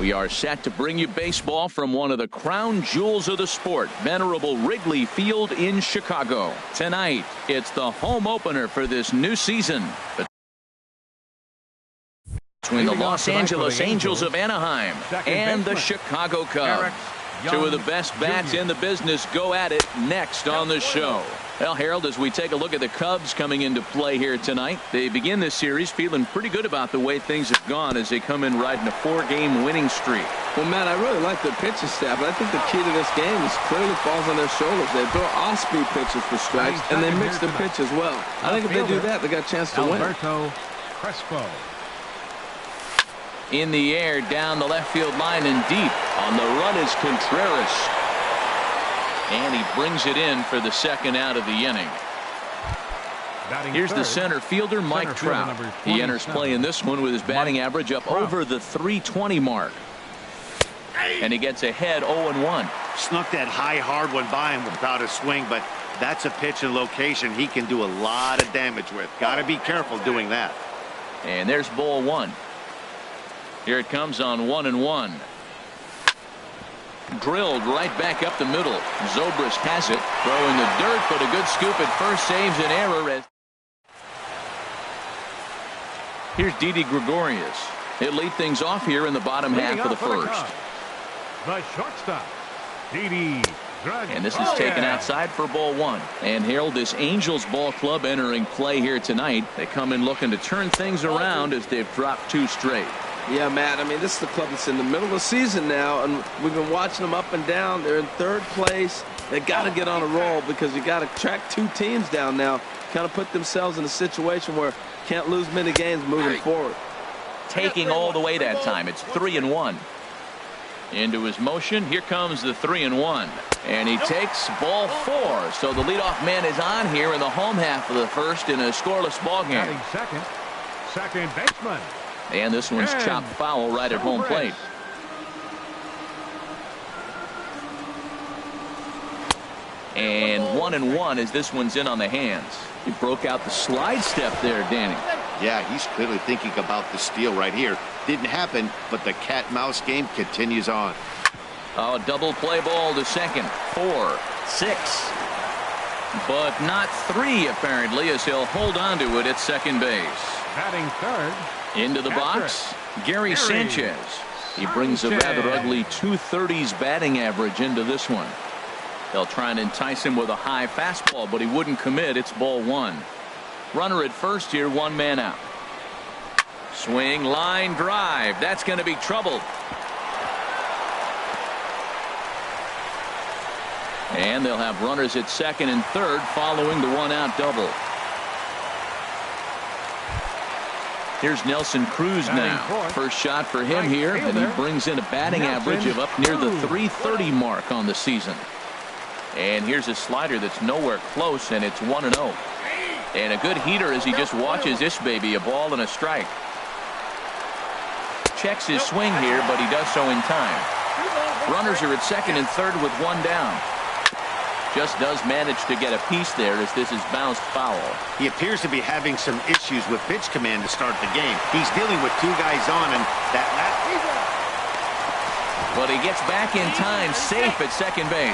We are set to bring you baseball from one of the crown jewels of the sport, venerable Wrigley Field in Chicago. Tonight, it's the home opener for this new season between the Los Angeles Angels of Anaheim and the Chicago Cubs. Two of the best bats in the business go at it next on the show. Well, Harold, as we take a look at the Cubs coming into play here tonight, they begin this series feeling pretty good about the way things have gone as they come in riding a 4-game winning streak. Well, Matt, I really like their pitching staff, but I think the key to this game is clearly falls on their shoulders. They throw off-speed pitches for strikes, and they mix their pitch as well. I think if they do that, they got a chance to win. Crespo. In the air, down the left field line and deep. On the run is Contreras. And he brings it in for the second out of the inning. Here's the center fielder, Mike Trout. He enters play in this one with his batting average up over the .320 mark. And he gets ahead 0-1. Snuck that high, hard one by him without a swing, but that's a pitch and location he can do a lot of damage with. Got to be careful doing that. And there's ball one. Here it comes on 1-1. Drilled right back up the middle. Zobrist has it. Throwing the dirt, but a good scoop at first saves an error. Here's Didi Gregorius. He'll lead things off here in the bottom half of the first. The shortstop, Didi. And this is taken outside for ball one. And Harold, this Angels ball club entering play here tonight. They come in looking to turn things around as they've dropped 2 straight. Yeah, Matt, I mean, this is the club that's in the middle of the season now, and we've been watching them up and down. They're in 3rd place. They got to get on a roll because you got to track 2 teams down now, kind of put themselves in a situation where can't lose many games moving forward. Taking all the way that time. It's 3-1. Into his motion. Here comes the 3-1. And he takes ball 4. So the leadoff man is on here in the home half of the first in a scoreless ball game. Second baseman. And this one's chopped foul right at home plate. And 1-1 as this one's in on the hands. He broke out the slide step there, Danny. Yeah, he's clearly thinking about the steal right here. Didn't happen, but the cat-mouse game continues on. Oh, double play ball to second. 4, 6. But not 3, apparently, as he'll hold on to it at second base. Batting third. Into the box, Gary Sanchez. He brings a rather ugly 230s batting average into this one. They'll try and entice him with a high fastball, but he wouldn't commit. It's ball 1. Runner at first here, 1 man out. Swing, line drive. That's going to be trouble. And they'll have runners at second and third following the 1-out double. Here's Nelson Cruz now. First shot for him here, and he brings in a batting average of up near the .330 mark on the season. And here's a slider that's nowhere close, and it's 1-0. And a good heater as he just watches this baby, a ball and a strike. Checks his swing here, but he does so in time. Runners are at second and third with 1 down. Just does manage to get a piece there as this is bounced foul. He appears to be having some issues with pitch command to start the game. He's dealing with 2 guys on, and that. But he gets back in time, safe at second base.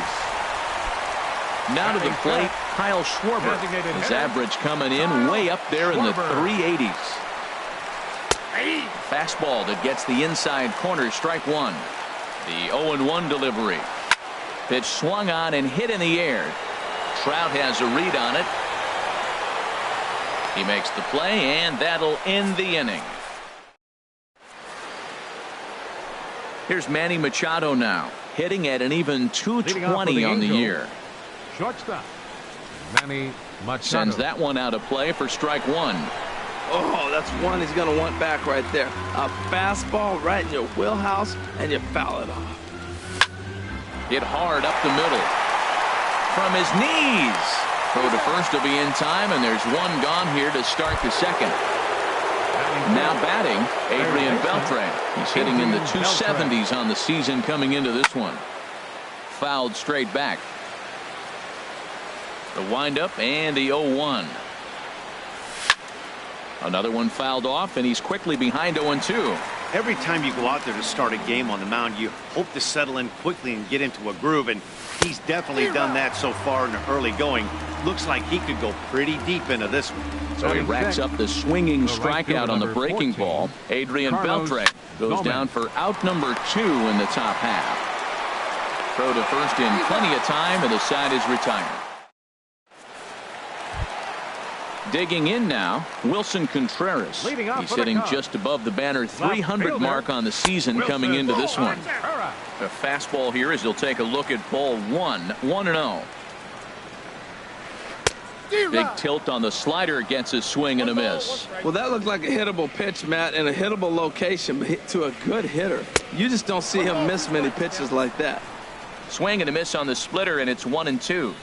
Now to the plate, Kyle Schwarber. His average coming in way up there in the 380s. Fastball that gets the inside corner, strike 1. The 0-1 delivery. Pitch swung on and hit in the air. Trout has a read on it. He makes the play, and that'll end the inning. Here's Manny Machado now, hitting at an even .220 on the year. Shortstop, Manny Machado. Sends that one out of play for strike 1. Oh, that's one he's going to want back right there. A fastball right in your wheelhouse, and you foul it off. Hit hard up the middle. From his knees. Throw to first will be in time, and there's 1 gone here to start the second. Now batting, Adrian Beltre. He's hitting in the 270s on the season coming into this one. Fouled straight back. The windup and the 0-1. Another one fouled off, and he's quickly behind 0-2. Every time you go out there to start a game on the mound, you hope to settle in quickly and get into a groove, and he's definitely done that so far in the early going. Looks like he could go pretty deep into this one. So he racks up the swinging strikeout on the breaking ball. Adrian Beltre goes down for out number 2 in the top half. Throw to first in plenty of time, and the side is retired. Digging in now, Wilson Contreras. He's hitting just above the banner 300 mark on the season coming into this one. A fastball here as he'll take a look at ball 1, 1-0. Big tilt on the slider, gets a swing and a miss. Well, that looked like a hittable pitch, Matt, in a hittable location, but hit to a good hitter. You just don't see him miss many pitches like that. Swing and a miss on the splitter, and it's 1-2.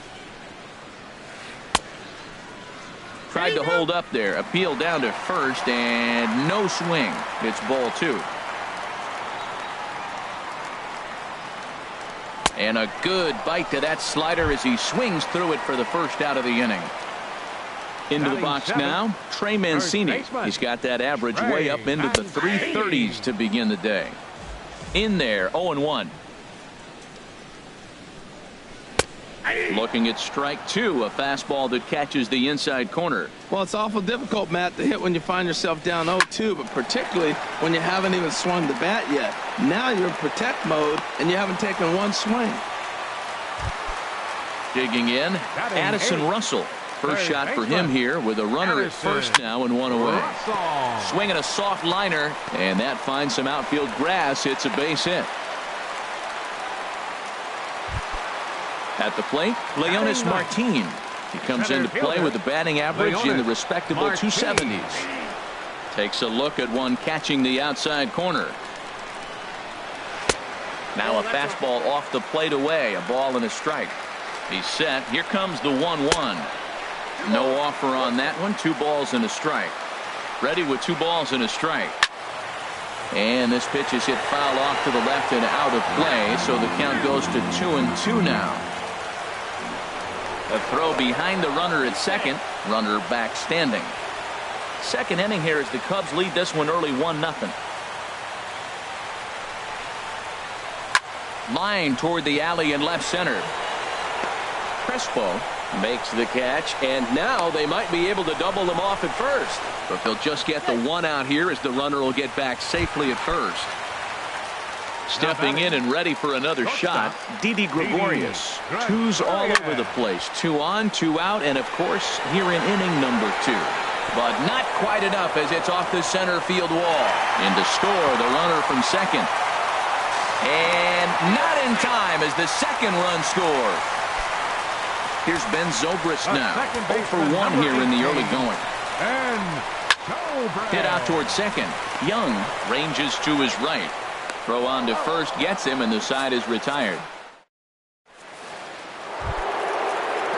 Tried to hold up there, appeal down to first, and no swing. It's ball 2. And a good bite to that slider as he swings through it for the first out of the inning. Into the box now, Trey Mancini. He's got that average way up into the 330s to begin the day. In there, 0-1. Looking at strike 2, a fastball that catches the inside corner. Well, it's awful difficult, Matt, to hit when you find yourself down 0-2, but particularly when you haven't even swung the bat yet. Now you're in protect mode, and you haven't taken one swing. Digging in, Addison Russell. First shot for him here with a runner at first now and 1 away. Swinging a soft liner, and that finds some outfield grass. It's a base hit. At the plate, Leonis Martin. He comes into play with a batting average in the respectable 270s. Takes a look at one catching the outside corner. Now a fastball off the plate away, a ball and a strike. He's set. Here comes the 1-1. No offer on that one. 2 balls and a strike. Ready with 2 balls and a strike. And this pitch is hit foul off to the left and out of play, so the count goes to 2-2 now. A throw behind the runner at second. Runner back standing. Second inning here as the Cubs lead this one early 1-0. Line toward the alley in left center. Crespo makes the catch, and now they might be able to double him off at first. But they'll just get the 1 out here as the runner will get back safely at first. Stepping in and ready for another shot, Didi Gregorius. 2s all over the place. 2 on, 2 out, and of course here in inning number 2. But not quite enough as it's off the center field wall. In to score the runner from second. And not in time as the second run scores. Here's Ben Zobrist now. 0 for 1 here in the early going. Hit out toward second. Young ranges to his right. Throw on to first gets him, and the side is retired.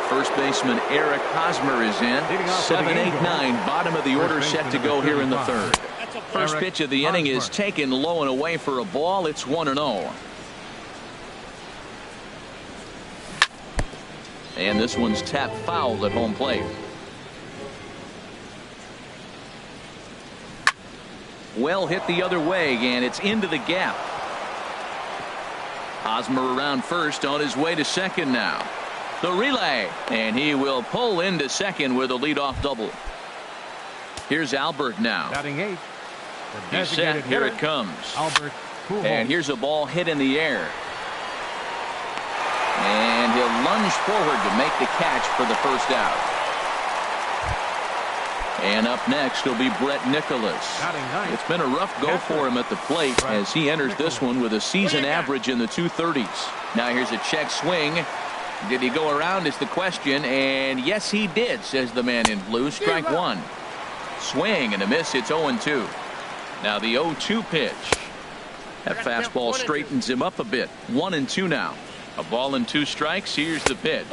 First baseman Eric Hosmer is in. 7-8-9, bottom of the order set to go here in the third. First pitch of the inning is taken low and away for a ball. It's 1-0. And this one's tapped foul at home plate. Well hit the other way, and it's into the gap. Hosmer around first, on his way to second now. The relay, and he will pull into second with a leadoff double. Here's Albert now. He's set. Here it comes. And here's a ball hit in the air. And he'll lunge forward to make the catch for the first out. And up next will be Brett Nicholas. It's been a rough go for him at the plate as he enters this one with a season average in the 230s. Now here's a check swing. Did he go around is the question, and yes he did, says the man in blue. Strike 1. Swing and a miss. It's 0-2. Now the 0-2 pitch. That fastball straightens him up a bit. 1-2 now. A ball and 2 strikes. Here's the pitch.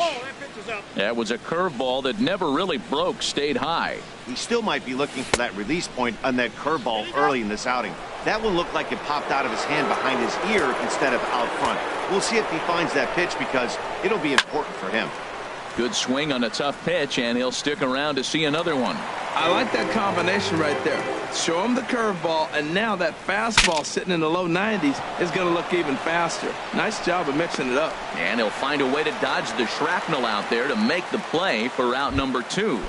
That was a curveball that never really broke, stayed high. He still might be looking for that release point on that curveball early in this outing. That one looked like it popped out of his hand behind his ear instead of out front. We'll see if he finds that pitch because it'll be important for him. Good swing on a tough pitch, and he'll stick around to see another one. I like that combination right there. Show him the curveball, and now that fastball sitting in the low 90s is going to look even faster. Nice job of mixing it up. And he'll find a way to dodge the shrapnel out there to make the play for out number 2.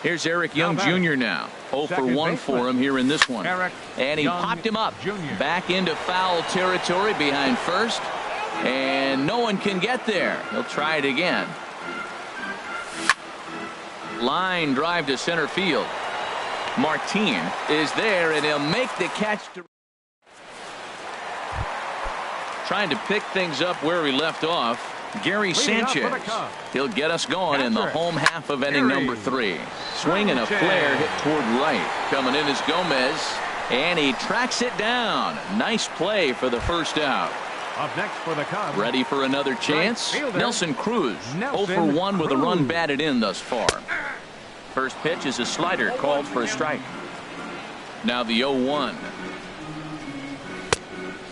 Here's Eric Young Jr. now. 0 for 1 for him here in this one. And he popped him up back into foul territory behind first. And no one can get there. He'll try it again. Line drive to center field. Martin is there, and he'll make the catch. Trying to pick things up where we left off. Gary Sanchez. He'll get us going in the home half of inning number 3. Swing and a flare hit toward right. Coming in is Gomez, and he tracks it down. Nice play for the first out. Up next for the Cubs. Ready for another chance? Nelson Cruz. 0 for 1 with a run batted in thus far. First pitch is a slider called for a strike. Now the 0-1.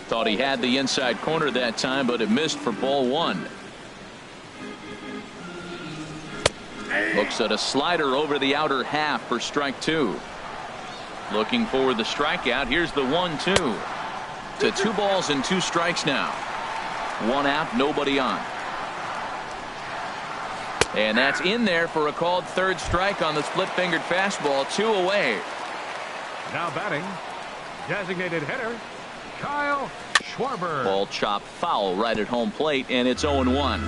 Thought he had the inside corner that time, but it missed for ball 1. Looks at a slider over the outer half for strike 2. Looking for the strikeout. Here's the 1-2. To 2 balls and 2 strikes now. 1 out, nobody on. And that's in there for a called third strike on the split-fingered fastball. 2 away. Now batting, designated hitter, Kyle Schwarber. Ball chopped foul right at home plate, and it's 0-1.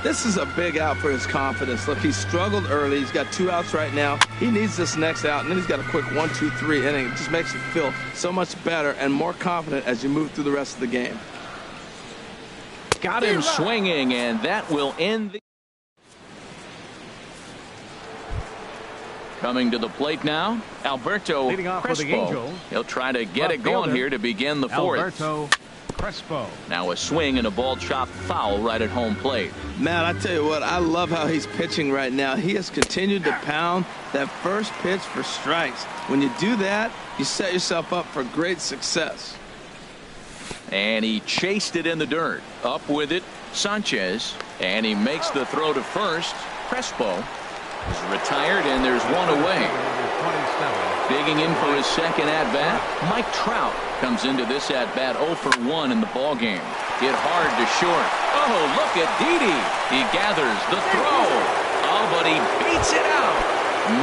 This is a big out for his confidence. Look, he struggled early. He's got 2 outs right now. He needs this next out, and then he's got a quick 1-2-3 inning. It just makes him feel so much better and more confident as you move through the rest of the game. Got him swinging, and that will end the... Coming to the plate now, Alberto Crespo. He'll try to get it going here to begin the 4th. Alberto Crespo. Now a swing and a ball chopped foul right at home plate. Man, I tell you what, I love how he's pitching right now. He has continued to pound that first pitch for strikes. When you do that, you set yourself up for great success. And he chased it in the dirt. Up with it, Sanchez. And he makes the throw to first. Crespo is retired, and there's 1 away. Digging in for his second at-bat, Mike Trout comes into this at-bat 0 for 1 in the ballgame. Hit hard to short. Oh, look at Didi. He gathers the throw. Oh, but he beats it out.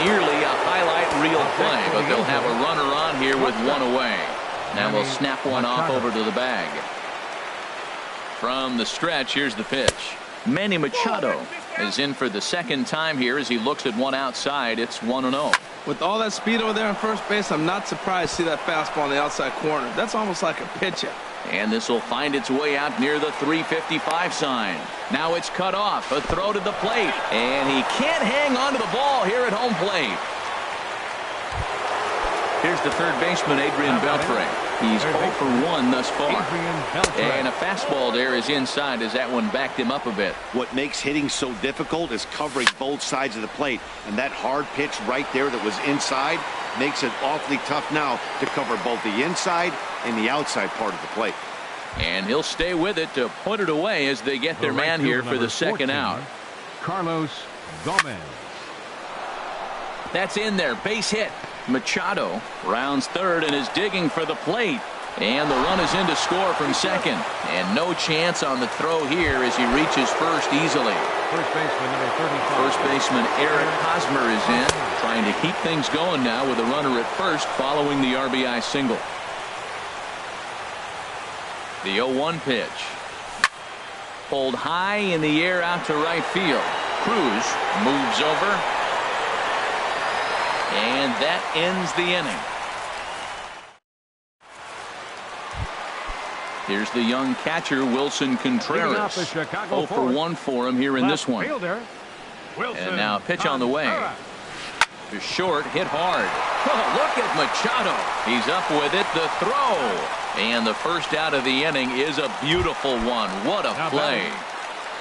Nearly a highlight reel play, but they'll have a runner on here with 1 away. Now we'll snap one off over to the bag. From the stretch, here's the pitch. Manny Machado is in for the second time here as he looks at one outside. It's 1-0. With all that speed over there on first base, I'm not surprised to see that fastball on the outside corner. That's almost like a pitch-out. And this will find its way out near the 355 sign. Now it's cut off. A throw to the plate. And he can't hang on to the ball here at home plate. Here's the third baseman, Adrian Beltre. He's 0 for 1 thus far. And a fastball there is inside as that one backed him up a bit. What makes hitting so difficult is covering both sides of the plate. And that hard pitch right there that was inside makes it awfully tough now to cover both the inside and the outside part of the plate. And he'll stay with it to put it away as they get their man here for the second out. Carlos Gomez. That's in there. Base hit. Machado rounds third and is digging for the plate. And the run is in to score from second. And no chance on the throw here as he reaches first easily. First baseman number 35. First baseman Eric Hosmer is in, trying to keep things going now with a runner at first following the RBI single. The 0-1 pitch. Pulled high in the air out to right field. Cruz moves over. And that ends the inning. Here's the young catcher, Wilson Contreras. 0 for 1 for him here in this one. And now a pitch on the way. To short, hit hard. Oh, look at Machado. He's up with it. The throw. And the first out of the inning is a beautiful one. What a play.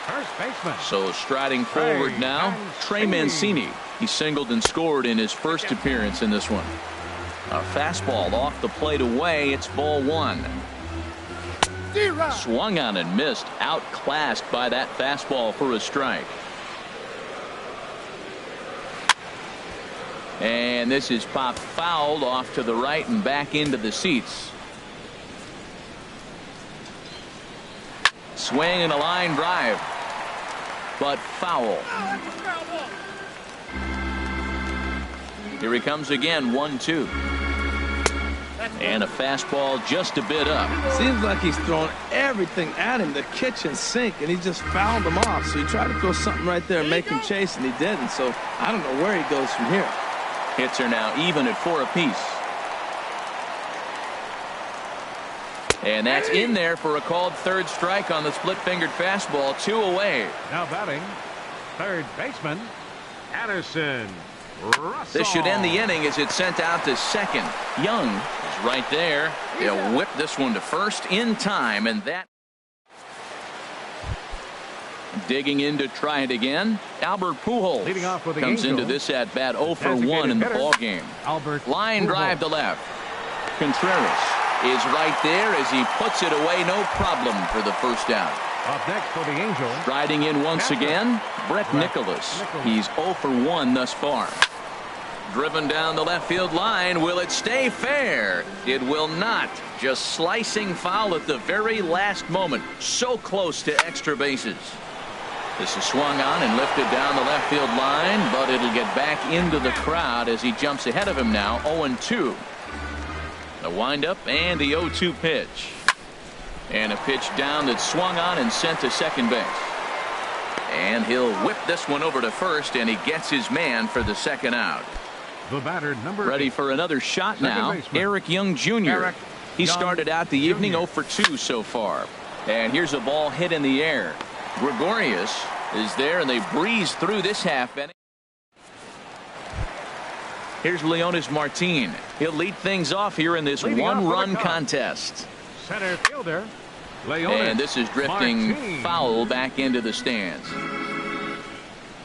First baseman. So striding forward now, Trey Mancini. He singled and scored in his first appearance in this one. A fastball off the plate away. It's ball 1. Swung on and missed. Outclassed by that fastball for a strike. And this is popped fouled off to the right and back into the seats. Swing and a line drive, but foul. Here he comes again, 1-2. And a fastball just a bit up. Seems like he's throwing everything at him, the kitchen sink, and he just fouled him off. So he tried to throw something right there and make him chase, and he didn't. So I don't know where he goes from here. Hits are now even at 4 apiece. And that's in there for a called third strike on the split-fingered fastball. 2 away. Now batting, third baseman, Anderson. Russell. This should end the inning as it's sent out to second. Young is right there. They'll whip this one to first in time, and that. Digging in to try it again. Albert Pujols Leading off with the comes Angels. into this at bat 0 for 1 in the ball game. Albert Line Pujols. drive to left. Contreras is right there as he puts it away, no problem for the first out. Up next for the Angels. Riding in once again, Brett Nicholas. He's 0 for 1 thus far. Driven down the left field line. Will it stay fair? It will not. Just slicing foul at the very last moment. So close to extra bases. This is swung on and lifted down the left field line, but it'll get back into the crowd as he jumps ahead of him now, 0-2. The windup and the 0-2 pitch. And a pitch down that's swung on and sent to second base. And he'll whip this one over to first, and he gets his man for the second out. The batter, number Ready 8. for another shot Second now. baseman. Eric Young Jr. Eric He Young started out the evening Jr. 0 for 2 so far. And here's a ball hit in the air. Gregorius is there, and they breeze through this half inning. Here's Leonis Martin. He'll lead things off here in this Leading off for the one-run Cubs. contest. Center fielder, Leonis And this is drifting Martin. foul back into the stands.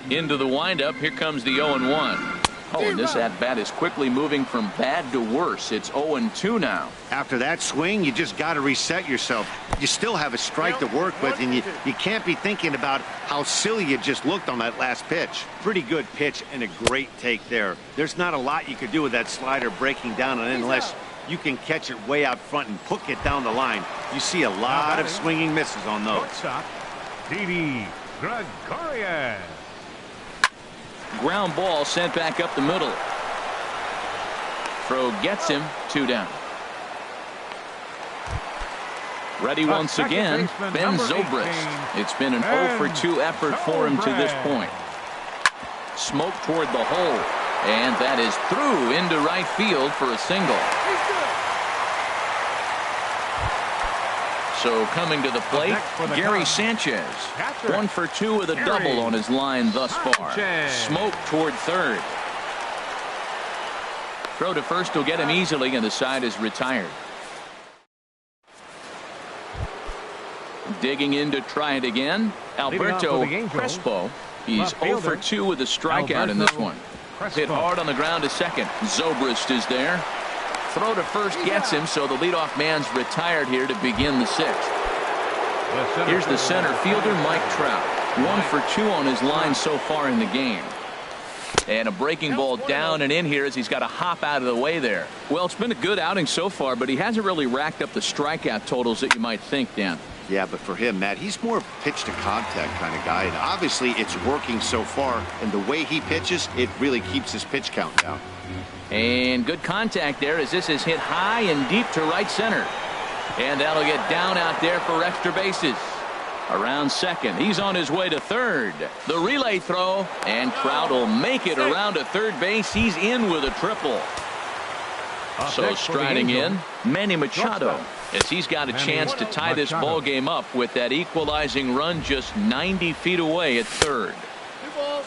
Into the windup. Here comes the 0-1. Oh, and this at-bat is quickly moving from bad to worse. It's 0-2 now. After that swing, you just got to reset yourself. You still have a strike to work with, and you can't be thinking about how silly you just looked on that last pitch. Pretty good pitch and a great take there. There's not a lot you could do with that slider breaking down on it unless you can catch it way out front and hook it down the line. You see a lot of swinging misses on those. Shortstop, Didi Gregorius. Ground ball sent back up the middle. Throw gets him, 2 down. Ready once second again, baseman, Ben number Zobrist. 18, It's been an 0 for 2 effort for him to this point. Smoke toward the hole, and that is through into right field for a single. So coming to the plate, Gary Sanchez. 1 for 2 with a double on his line thus far. Smoke toward third. Throw to first will get him easily, and the side is retired. Digging in to try it again, Alberto Crespo. He's 0 for 2 with a strikeout in this one. Hit hard on the ground to second. Zobrist is there. Throw to first gets him, so the leadoff man's retired here to begin the 6th. Here's the center fielder, Mike Trout. 1 for 2 on his line so far in the game. And a breaking ball down and in here as he's got to hop out of the way there. Well, it's been a good outing so far, but he hasn't really racked up the strikeout totals that you might think, Dan. Yeah, but for him, Matt, he's more pitch to contact kind of guy, and obviously it's working so far, and the way he pitches, it really keeps his pitch count down. And good contact there as this is hit high and deep to right center. And that'll get down out there for extra bases. Around second, he's on his way to third. The relay throw, and Trout will make it around to third base. He's in with a triple. So striding in, Manny Machado, as he's got a chance to tie this ball game up with that equalizing run just 90 feet away at third.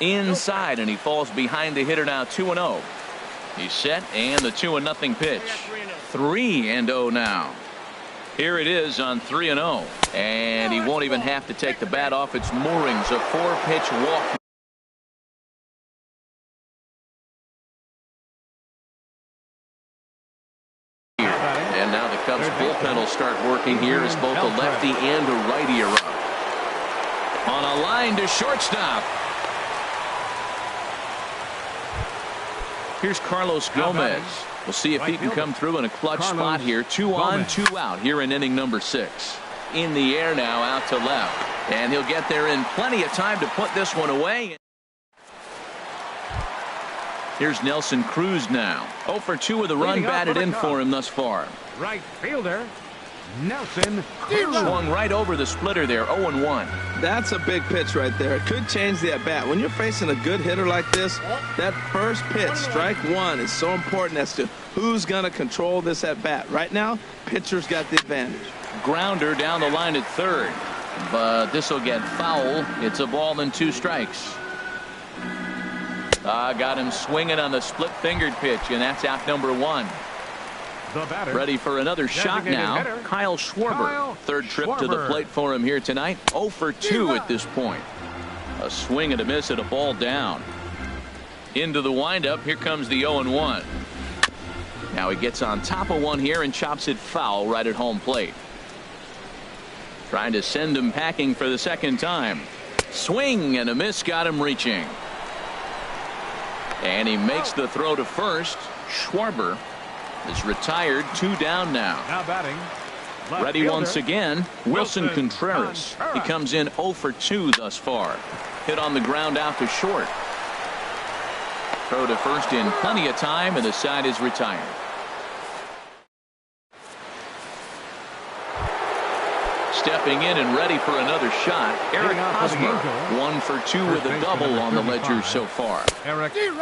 Inside, and he falls behind the hitter now 2-0. He's set, and the 2-0 pitch. 3-0 now. Here it is on 3-0, and he won't even have to take the bat off its moorings. A 4-pitch walk. And now the Cubs bullpen will start working here as both a lefty and a righty are up. On a line to shortstop. Here's Carlos Gomez. We'll see if he can come through in a clutch spot here. 2 on, 2 out here in inning number 6. In the air now, out to left. And he'll get there in plenty of time to put this one away. Here's Nelson Cruz now. 0 for 2 with a run batted in for him thus far. Right fielder, Nelson Cruz. Swung right over the splitter there, 0-1. That's a big pitch right there. It could change the at-bat. When you're facing a good hitter like this, that first pitch, strike one, is so important as to who's going to control this at-bat. Right now, pitcher's got the advantage. Grounder down the line at third. But this will get foul. It's a ball and 2 strikes. Got him swinging on the split-fingered pitch, and that's out number 1. Ready for another shot now. Kyle Schwarber. Third trip to the plate for him here tonight. 0 for 2 at this point. A swing and a miss at a ball down. Into the windup. Here comes the 0-1. Now he gets on top of one here and chops it foul right at home plate. Trying to send him packing for the second time. Swing and a miss, got him reaching. And he makes the throw to first. Schwarber is retired. 2 down now. Now batting. Ready once again. Wilson Contreras. He comes in 0 for 2 thus far. Hit on the ground out to short. Throw to first in plenty of time, and the side is retired. Stepping in and ready for another shot, Eric Hosmer. 1 for 2 with a double on the ledger so far.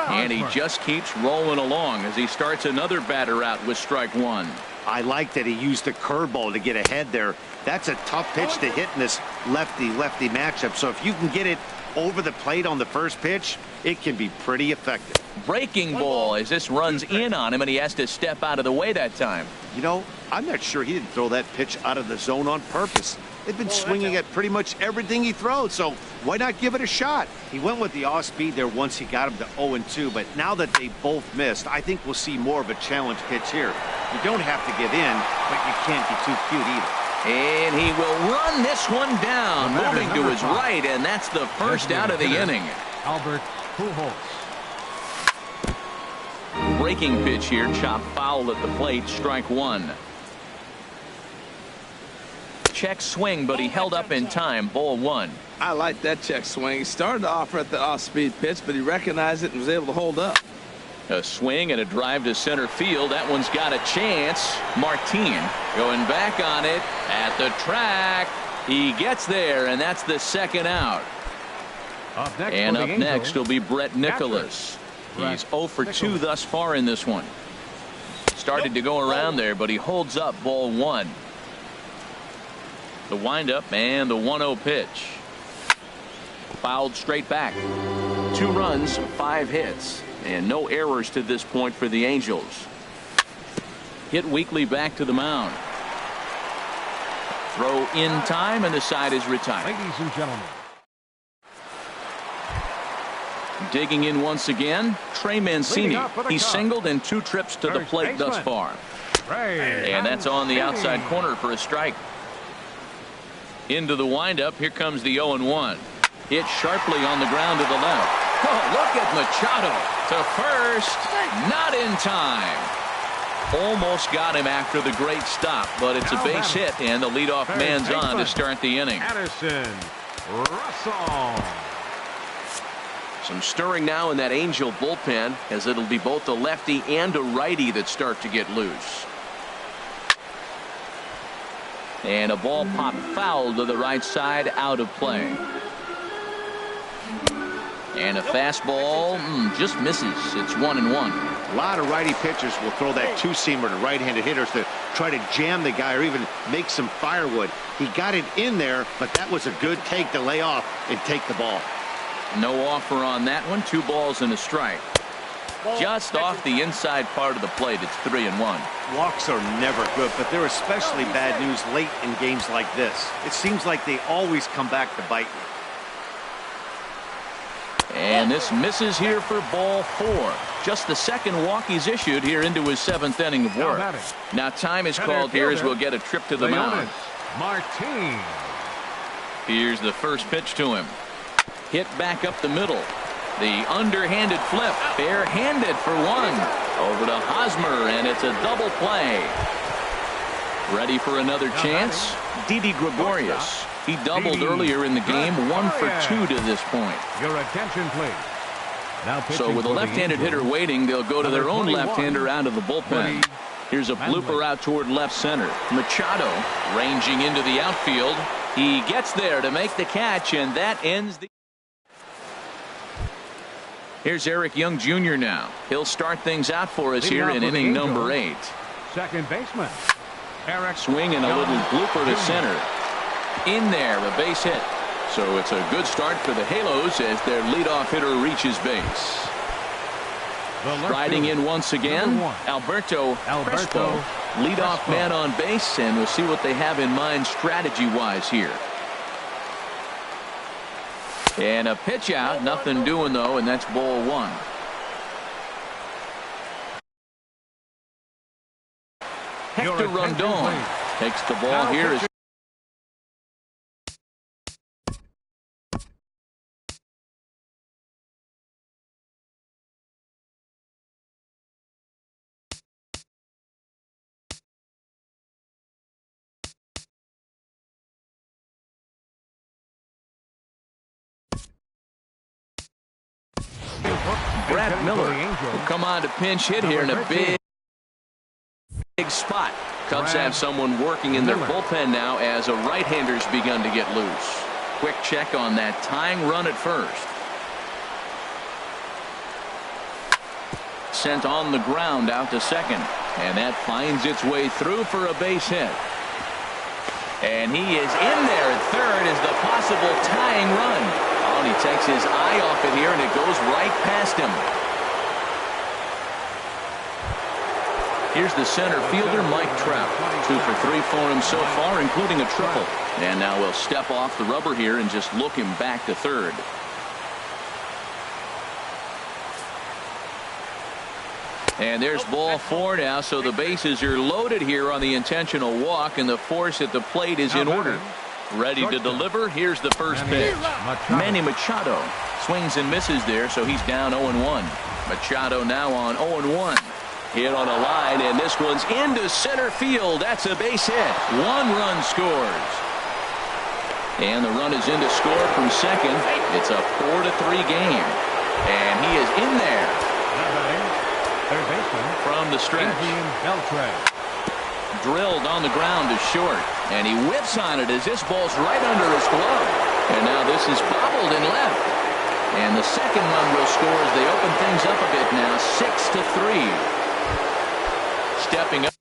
And he just keeps rolling along as he starts another batter out with strike 1. I like that he used the curveball to get ahead there. That's a tough pitch to hit in this lefty-lefty matchup. So if you can get it over the plate on the first pitch, it can be pretty effective. Breaking ball as this runs in on him, and he has to step out of the way that time. You know, I'm not sure he didn't throw that pitch out of the zone on purpose. They've been swinging at pretty much everything he throws, so why not give it a shot? He went with the off speed there once he got him to 0-2, but now that they both missed, I think we'll see more of a challenge pitch here. You don't have to give in, but you can't be too cute either. And he will run this one down, moving to his right, and that's the first out of the inning. Albert Pujols. Breaking pitch here, chopped foul at the plate, strike 1. Check swing, but he held up in time, ball 1. I like that check swing. He started to offer at the off-speed pitch, but he recognized it and was able to hold up. A swing and a drive to center field. That one's got a chance. Martin going back on it at the track. He gets there, and that's the second out. Up next and up next will be Brett Nicholas. He's 0 for 2 thus far in this one. Started to go around there, but he holds up, ball 1. The windup and the 1-0 pitch. Fouled straight back. 2 runs, 5 hits. And no errors to this point for the Angels. Hit weakly back to the mound. Throw in time, and the side is retired. Ladies and gentlemen. Digging in once again, Trey Mancini. He's singled in 2 trips to the plate thus far. And that's on the outside corner for a strike. Into the windup. Here comes the 0-1. Hit sharply on the ground to the left. Oh, look at Machado to first. Not in time. Almost got him after the great stop, but it's a base hit, and the leadoff man's on to start the inning. Anderson Russell. Some stirring now in that Angel bullpen, as it'll be both a lefty and a righty that start to get loose. And a ball pop foul to the right side, out of play. And a fastball just misses. It's 1-1. A lot of righty pitchers will throw that 2-seamer to right-handed hitters to try to jam the guy or even make some firewood. He got it in there, but that was a good take to lay off and take the ball. No offer on that one. 2 balls and a strike. Just off the inside part of the plate. It's 3-1. Walks are never good, but they're especially bad news late in games like this. It seems like they always come back to bite you. And this misses here for ball 4. Just the second walk he's issued here into his 7th inning of work. Now time is called here as we'll get a trip to the mound. Martin. Here's the first pitch to him. Hit back up the middle. The underhanded flip, barehanded for one. Over to Hosmer, and it's a double play. Ready for another chance? Didi Gregorius. He doubled earlier in the game, 1 for 2 to this point. Your attention, please. Now so with a left-handed hitter waiting, they'll go to their own left-hander out of the bullpen. Here's a blooper out toward left center. Machado ranging into the outfield. He gets there to make the catch, and that ends the... Here's Eric Young Jr. now. He'll start things out for us here in inning number 8. Second baseman. Eric swing and a little blooper to center. In there, a base hit. So it's a good start for the Halos as their leadoff hitter reaches base. Striding in once again, Alberto Crespo, leadoff man on base, and we'll see what they have in mind strategy-wise here. And a pitch out, nothing doing though, and that's ball 1. Hector Rondon takes the ball here. Brad Miller will come on to pinch hit here in a big spot. Cubs have someone working in their bullpen now as a right-hander's begun to get loose. Quick check on that tying run at first. Sent on the ground out to second, and that finds its way through for a base hit. And he is in there at third as the possible tying run. Oh, and he takes his eye off it here, and it goes right past him. Here's the center fielder, Mike Trout. 2 for 3 for him so far, including a triple. And now we'll step off the rubber here and just look him back to third. And there's ball 4 now, so the bases are loaded here on the intentional walk, and the force at the plate is in order. Ready to deliver. Here's the first pitch. Manny Machado swings and misses there, so he's down 0-1. Machado now on 0-1. Hit on a line, and this one's into center field. That's a base hit. 1 run scores. And the run is in to score from second. It's a 4-3 game. And he is in there. Third baseman from the stretch. Drilled on the ground to short, and he whips on it as this ball's right under his glove. And now this is bobbled in left. And the second run will score as they open things up a bit now, 6-3. Stepping up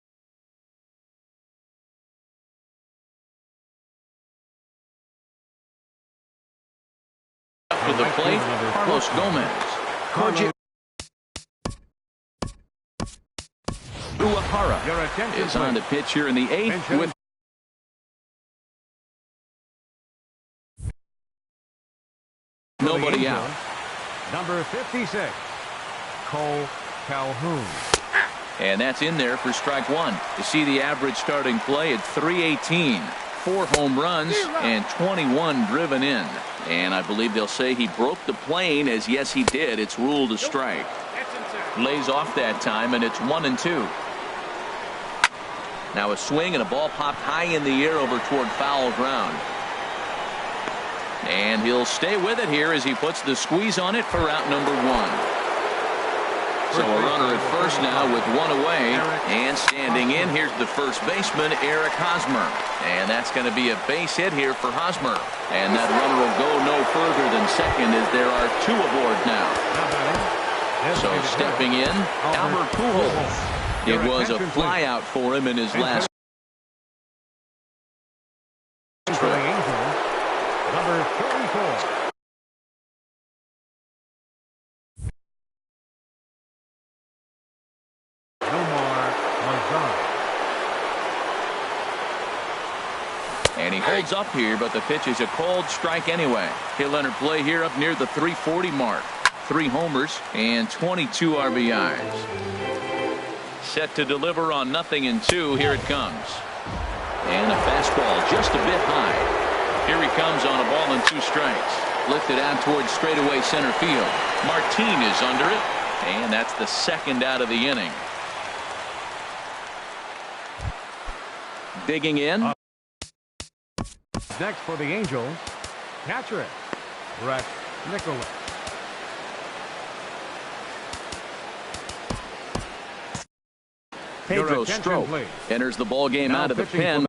to the plate, Carlos Gomez. Uehara is on the pitch here in the 8th with nobody out. Number 56, Cole Calhoun. And that's in there for strike 1. You see the average starting play at .318. 4 home runs and 21 driven in. And I believe they'll say he broke the plane, as yes he did. It's ruled a strike. Lays off that time, and it's 1-2. Now a swing and a ball popped high in the air over toward foul ground. And he'll stay with it here as he puts the squeeze on it for out number 1. So a runner at first now with 1 away, and standing in, here's the first baseman, Eric Hosmer. And that's going to be a base hit here for Hosmer. And that runner will go no further than second as there are 2 aboard now. So stepping in, Albert Pujols. It was a fly out for him in his last trip. Number 34. And he holds up here, but the pitch is a cold strike anyway. He'll enter play here up near the 340 mark. 3 homers and 22 RBIs. Set to deliver on 0-2. Here it comes. And a fastball just a bit high. Here he comes on a ball and 2 strikes. Lifted out towards straightaway center field. Martin is under it, and that's the second out of the inning. Digging in. Next for the Angels, catcher, Brett Nicholas. Pedro Strop enters the ball game out of the pen.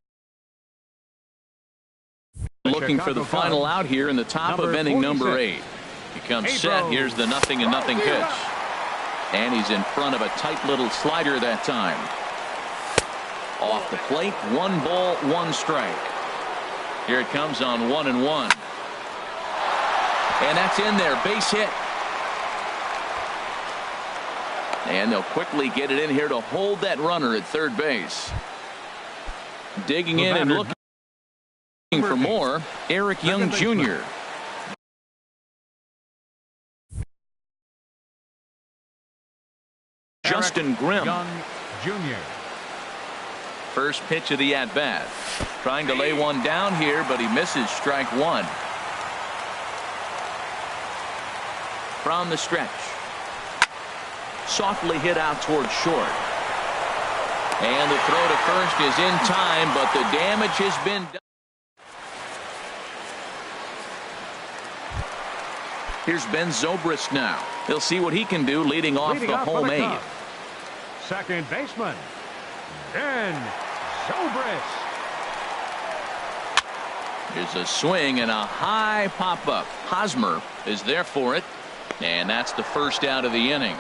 Looking for the final out here in the top of inning number 8. He comes set. Here's the 0-0 pitch. And he's in front of a tight little slider that time. Off the plate, 1 ball, 1 strike. Here it comes on 1-1. And that's in there, base hit. And they'll quickly get it in here to hold that runner at third base. Digging in and looking for more, Eric Young Jr. Justin Grimm. Young Jr. First pitch of the at-bat. Trying to lay one down here, but he misses strike 1. From the stretch. Softly hit out towards short. And the throw to first is in time, but the damage has been done. Here's Ben Zobrist now. He'll see what he can do leading off the home 8. Second baseman, Ben Zobrist. Here's a swing and a high pop-up. Hosmer is there for it, and that's the first out of the inning.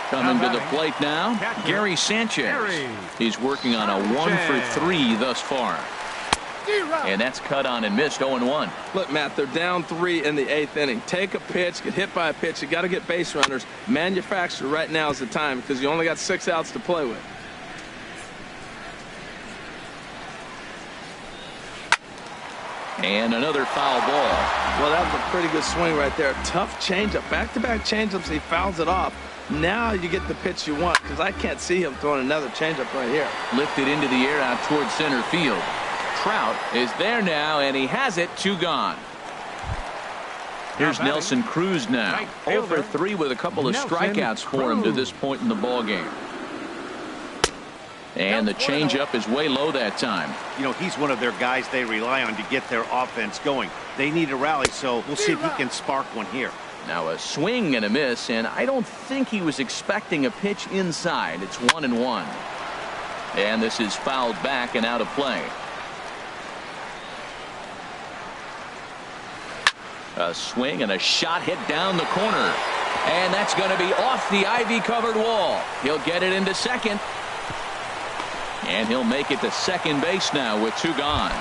Coming to the plate now, Gary Sanchez. He's working on a 1-for-3 thus far. And that's cut on and missed, 0-1. Look, Matt, they're down 3 in the 8th inning. Take a pitch, get hit by a pitch. You got to get base runners. Manufacture right now is the time because you only got 6 outs to play with. And another foul ball. Well, that was a pretty good swing right there. Tough changeup. Back-to-back changeups. He fouls it off. Now you get the pitch you want because I can't see him throwing another changeup right here. Lifted into the air out towards center field. Trout is there now, and he has it. 2 gone. Here's Nelson Cruz now. 0-for-3 with a couple of strikeouts for him to this point in the ball game. And the changeup is way low that time. You know, he's one of their guys they rely on to get their offense going. They need a rally, so we'll see if he can spark one here. Now a swing and a miss, and I don't think he was expecting a pitch inside. It's 1-1. And this is fouled back and out of play. A swing and a shot hit down the corner. And that's going to be off the ivy-covered wall. He'll get it into second. And he'll make it to second base now with 2 gone.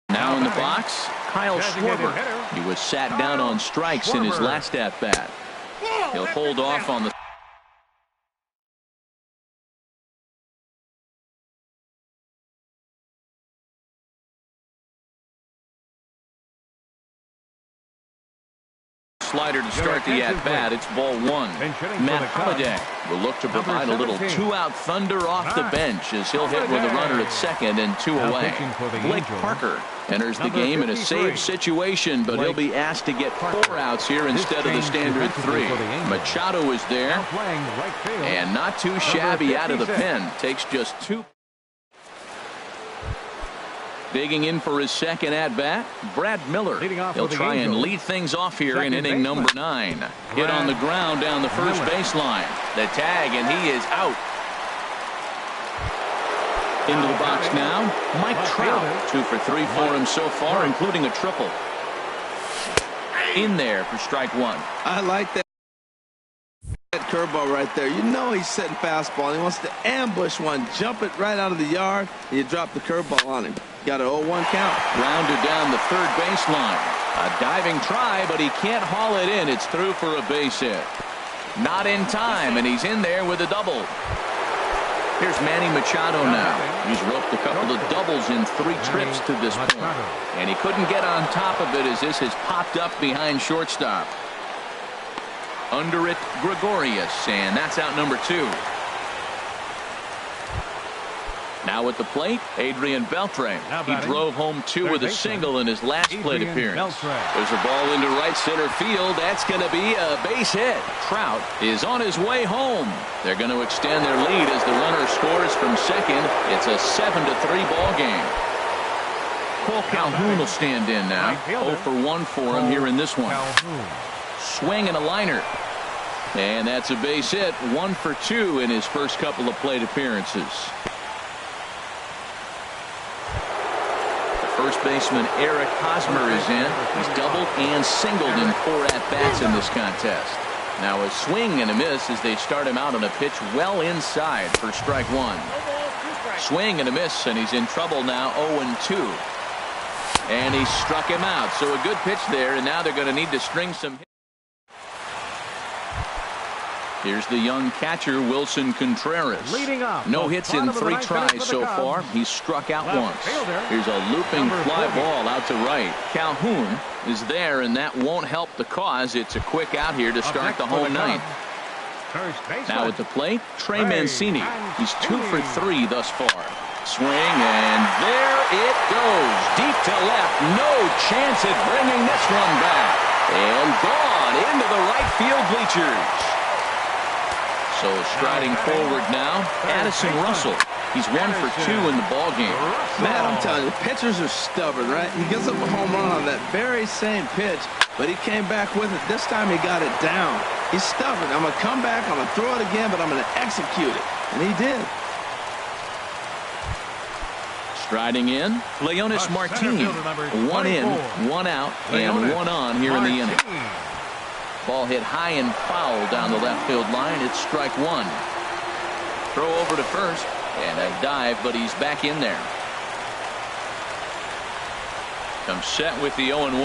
Now in the box, Kyle Schwarber. He was sat down on strikes in his last at-bat. He'll hold off on the slider to start the at-bat. It's ball 1. Matt Holliday will look to provide a little 2-out thunder off the bench as he'll hit with a runner at second and 2 away. Blake Parker enters the game in a save situation, but he'll be asked to get 4 outs here instead of the standard 3. Machado is there, and not too shabby out of the pen. Takes just 2. Digging in for his second at-bat, Brad Miller. He'll try and lead things off here in inning number 9. Hit on the ground down the first baseline. The tag, and he is out. Into the box now, Mike Trout. 2 for 3 for him so far, including a triple. In there for strike 1. I like that curveball right there. You know he's setting fastball. He wants to ambush one, jump it right out of the yard, and you drop the curveball on him. Got an 0-1 count. Rounded down the third baseline. A diving try, but he can't haul it in. It's through for a base hit. Not in time, and he's in there with a double. Here's Manny Machado now. He's roped a couple of doubles in 3 trips to this point. And he couldn't get on top of it as this has popped up behind shortstop. Under it, Gregorius, and that's out number 2. Now at the plate, Adrian Beltre. He drove home 2 with a single in his last plate appearance. There's a ball into right center field. That's going to be a base hit. Trout is on his way home. They're going to extend their lead as the runner scores from second. It's a 7-3 ball game. Cole Calhoun will stand in now. 0 for 1 for him here in this one. Swing and a liner. And that's a base hit. 1 for 2 in his first couple of plate appearances. First baseman Eric Hosmer is in. He's doubled and singled in 4 at-bats in this contest. Now a swing and a miss as they start him out on a pitch well inside for strike 1. Swing and a miss, and he's in trouble now. 0-2. And he struck him out. So a good pitch there, and now they're going to need to string some hits. Here's the young catcher, Wilson Contreras. No hits in 3 tries so far. He's struck out once. Here's a looping fly ball out to right. Calhoun is there, and that won't help the cause. It's a quick out here to start the home ninth. Now at the plate, Trey Mancini. He's 2 for 3 thus far. Swing, and there it goes. Deep to left. No chance at bringing this one back. And gone into the right field bleachers. So striding forward now, Addison Russell. He's 1 for 2 in the ball game. Man, I'm telling you, pitchers are stubborn, right? He gets up a home run on that very same pitch, but he came back with it. This time he got it down. He's stubborn. I'm going to come back, I'm going to throw it again, but I'm going to execute it. And he did. Striding in, Leonis Martin. 1 in, 1 out, and 1 on here in the inning. Ball hit high and foul down the left field line. It's strike 1. Throw over to first, and a dive, but he's back in there. Comes set with the 0-1.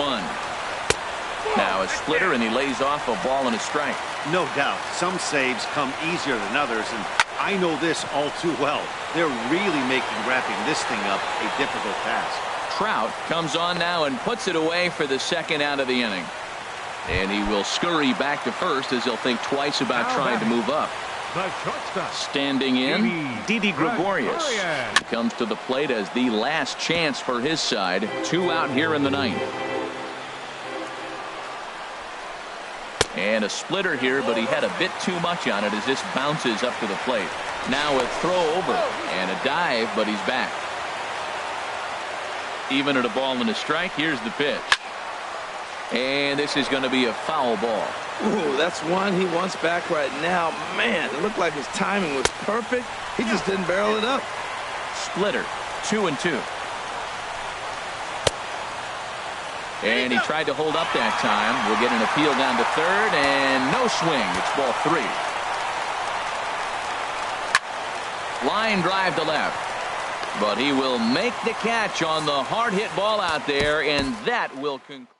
Now a splitter, and he lays off a ball and a strike. No doubt. Some saves come easier than others, and I know this all too well. They're really making wrapping this thing up a difficult task. Trout comes on now and puts it away for the second out of the inning. And he will scurry back to first as he'll think twice about trying to move up. Standing in, Didi Gregorius. He comes to the plate as the last chance for his side. 2 out here in the ninth. And a splitter here, but he had a bit too much on it as this bounces up to the plate. Now a throw over and a dive, but he's back. Even at a ball and a strike, here's the pitch. And this is going to be a foul ball. Ooh, that's one he wants back right now. Man, it looked like his timing was perfect. He just didn't barrel it up. Splitter, 2-2. And he tried to hold up that time. We'll get an appeal down to third, and no swing. It's ball 3. Line drive to left. But he will make the catch on the hard hit ball out there, and that will conclude.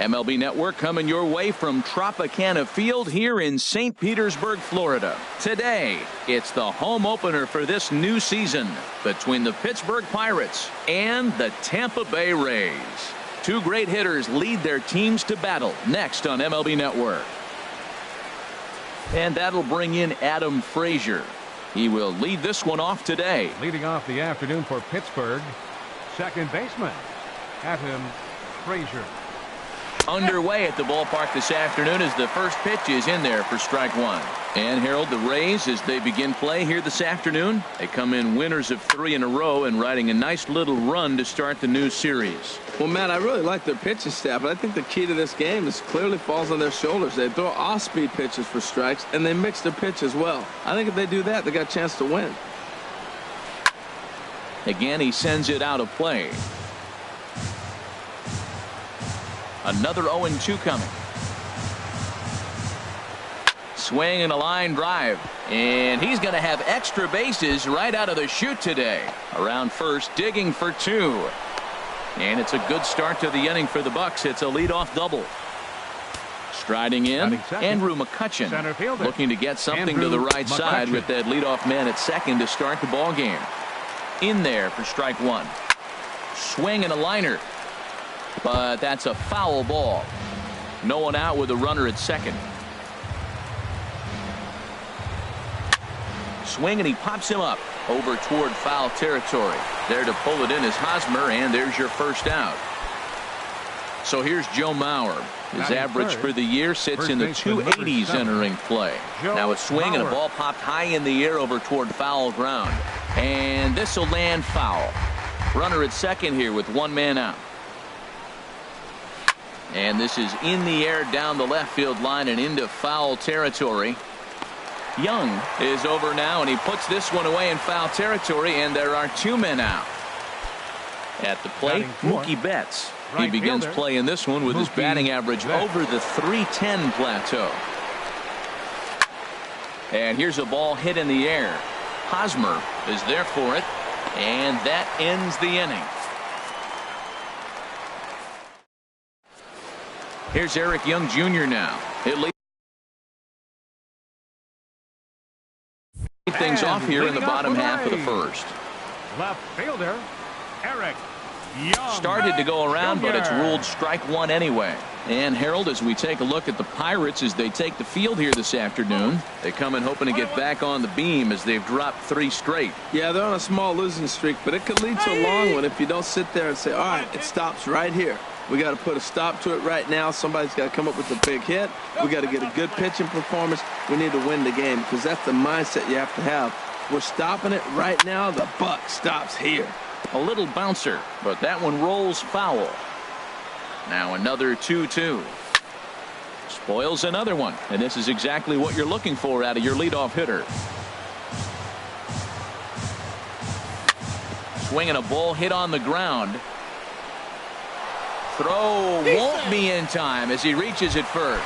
MLB Network coming your way from Tropicana Field here in St. Petersburg, Florida. Today, it's the home opener for this new season between the Pittsburgh Pirates and the Tampa Bay Rays. Two great hitters lead their teams to battle next on MLB Network. And that'll bring in Adam Frazier. He will lead this one off today. Leading off the afternoon for Pittsburgh, second baseman, Adam Frazier. Underway at the ballpark this afternoon as the first pitch is in there for strike one. And Harold, the Rays, as they begin play here this afternoon, they come in winners of 3 in a row and riding a nice little run to start the new series. Well, Matt, I really like their pitching staff, but I think the key to this game is clearly falls on their shoulders. They throw off-speed pitches for strikes, and they mix their pitch as well. I think if they do that, they got a chance to win. Again, he sends it out of play. Another 0-2 coming. Swing and a line drive. And he's going to have extra bases right out of the chute today. Around first, digging for 2. And it's a good start to the inning for the Bucks. It's a leadoff double. Striding in, Andrew McCutchen looking to get something to the right side with that leadoff man at second to start the ball game. In there for strike one. Swing and a liner. But that's a foul ball. No one out with a runner at second. Swing and he pops him up over toward foul territory. There to pull it in is Hosmer, and there's your first out. So here's Joe Mauer. His average for the year sits in the 280s entering play. Now a swing and a ball popped high in the air over toward foul ground. And this will land foul. Runner at second here with one man out. And this is in the air down the left field line and into foul territory. Young is over now, and he puts this one away in foul territory, and there are 2 men out. At the plate, Mookie Betts. He begins play in this one with his batting average over the .310 plateau. And here's a ball hit in the air. Hosmer is there for it, and that ends the inning. Here's Eric Young Jr. now. It leads things off here in the bottom half of the first. Left fielder, Eric Young. Started to go around, but it's ruled strike one anyway. And Harold, as we take a look at the Pirates as they take the field here this afternoon, they come in hoping to get back on the beam as they've dropped 3 straight. Yeah, they're on a small losing streak, but it could lead to a long one if you don't sit there and say, all right, it stops right here. We got to put a stop to it right now. Somebody's got to come up with a big hit. We got to get a good pitching performance. We need to win the game because that's the mindset you have to have. We're stopping it right now. The buck stops here. A little bouncer, but that one rolls foul. Now another 2-2. Spoils another one, and this is exactly what you're looking for out of your leadoff hitter. Swinging a ball hit on the ground. Throw won't be in time as he reaches it first.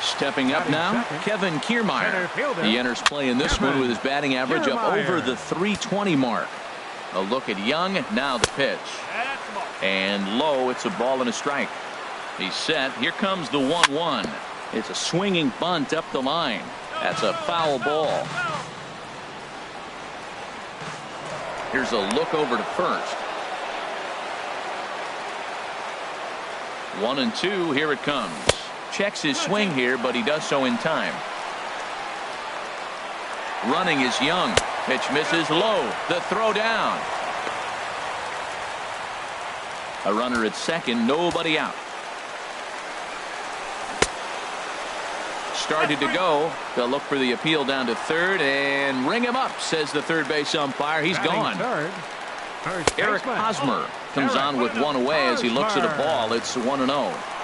Stepping up now, Kevin Kiermaier. He enters play in this one with his batting average up over the .320 mark. A look at Young. Now the pitch. And low. It's a ball and a strike. He's set. Here comes the 1-1. It's a swinging bunt up the line. That's a foul ball. Here's a look over to first. 1-2. Here it comes. Checks his swing here, but he does so in time. Running is Young. Pitch misses low. The throw down. A runner at second. Nobody out. Started to go. They'll look for the appeal down to third and ring him up, says the third base umpire. He's gone. Eric Hosmer comes on with one away as he looks at a ball. It's 1-0.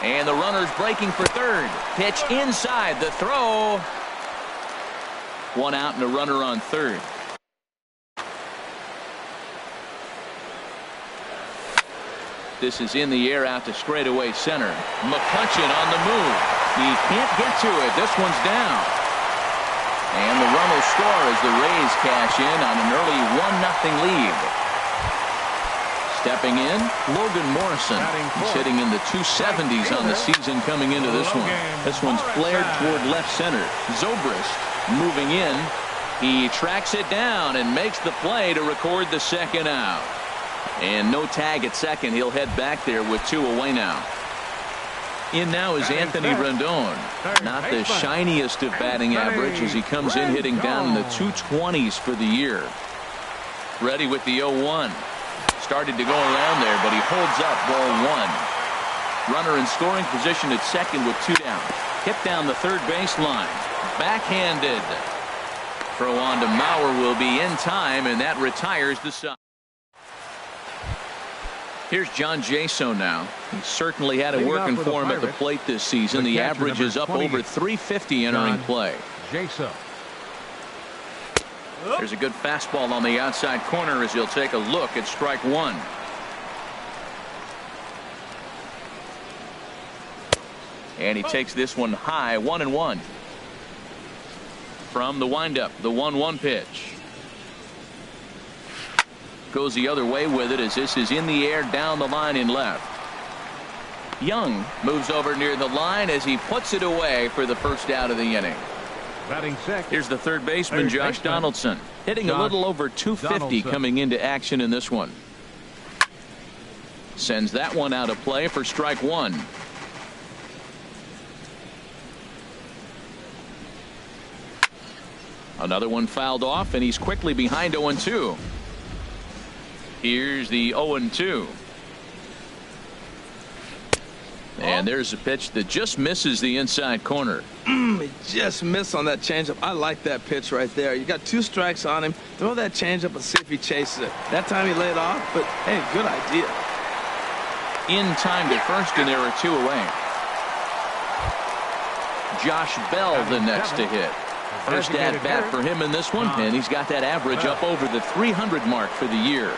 And the runner's breaking for third. Pitch inside. The throw. One out and a runner on third. This is in the air out to straightaway center. McCutchen on the move. He can't get to it. This one's down. And the run will score as the Rays cash in on an early 1-0 lead. Stepping in, Logan Morrison. He's hitting in the 270s on the season coming into this one. This one's flared toward left center. Zobrist moving in. He tracks it down and makes the play to record the second out. And no tag at second. He'll head back there with 2 away now. In now is Anthony Rendon. Not the shiniest of batting average as he comes in hitting down in the 220s for the year. Ready with the 0-1. Started to go around there, but he holds up ball 1. Runner in scoring position at second with 2 down. Hit down the third baseline. Backhanded. Throw on to Mauer will be in time, and that retires the side. Here's John Jaso now. He certainly had it working for him at the plate this season. The average is up over 350 entering play. Jaso. There's a good fastball on the outside corner as he'll take a look at strike 1. And he takes this one high, 1-1. From the windup, the 1-1 pitch. Goes the other way with it as this is in the air down the line in left. Young moves over near the line as he puts it away for the first out of the inning. Batting sixth. Here's the third baseman, Josh Donaldson, hitting a little over 250 coming into action in this one. Sends that one out of play for strike 1. Another one fouled off, and he's quickly behind 0-2. Here's the 0-2. And there's a pitch that just misses the inside corner. He just missed on that changeup. I like that pitch right there. You got 2 strikes on him. Throw that changeup and see if he chases it. That time he laid off, but hey, good idea. In time to first, and there are 2 away. Josh Bell the next to hit. First at bat for him in this one, and he's got that average up over the 300 mark for the year.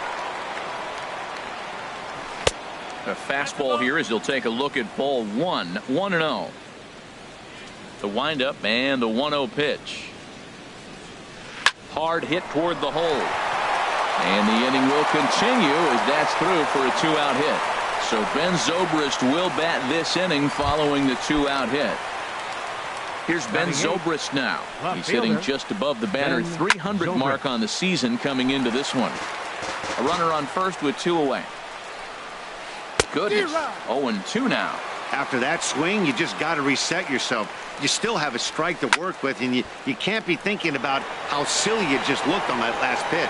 A fastball here as he'll take a look at ball 1, 1-0. The windup and the 1-0 pitch. Hard hit toward the hole. And the inning will continue as that's through for a 2-out hit. So Ben Zobrist will bat this inning following the 2-out hit. Here's Ben Zobrist now. He's hitting just above the banner 300 mark on the season coming into this one. A runner on first with 2 away. Goodness. 0-2 now. After that swing, you just got to reset yourself. You still have a strike to work with, and you can't be thinking about how silly you just looked on that last pitch.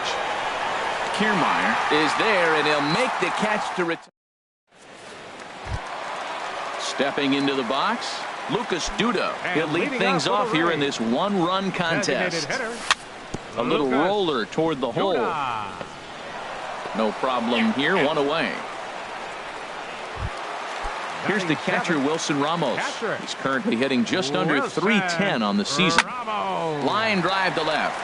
Kiermaier is there, and he'll make the catch to return. Stepping into the box, Lucas Duda. He'll lead things off here in this 1-run contest. A little roller toward the hole. No problem here, 1 away. Here's the catcher, Wilson Ramos. He's currently hitting just under 310 on the season. Line drive to left.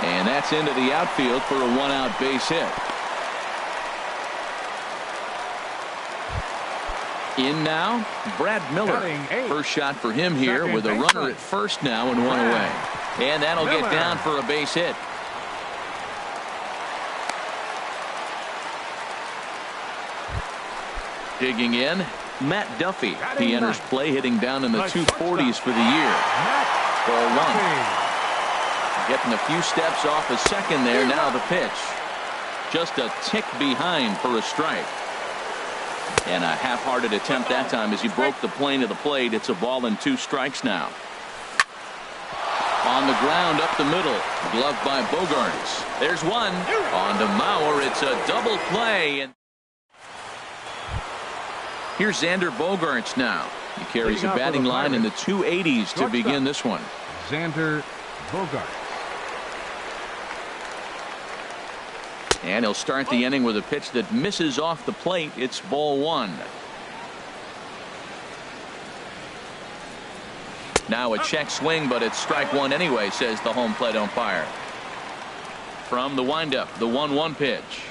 And that's into the outfield for a 1-out base hit. In now, Brad Miller. First shot for him here with a runner at first now and 1 away. And that'll get down for a base hit. Digging in, Matt Duffy. He enters play hitting down in the 240s for the year. Ball 1. Getting a few steps off a second there. Now the pitch. Just a tick behind for a strike. And a half-hearted attempt that time as he broke the plane of the plate. It's a ball and 2 strikes now. On the ground up the middle. Gloved by Bogaerts. There's one. On to Mauer. It's a double play. And here's Xander Bogaerts now. He carries a batting line in the 280s to begin this one. Xander Bogaerts. And he'll start the inning with a pitch that misses off the plate. It's ball 1. Now a check swing, but it's strike 1 anyway, says the home plate umpire. From the windup, the 1-1 pitch.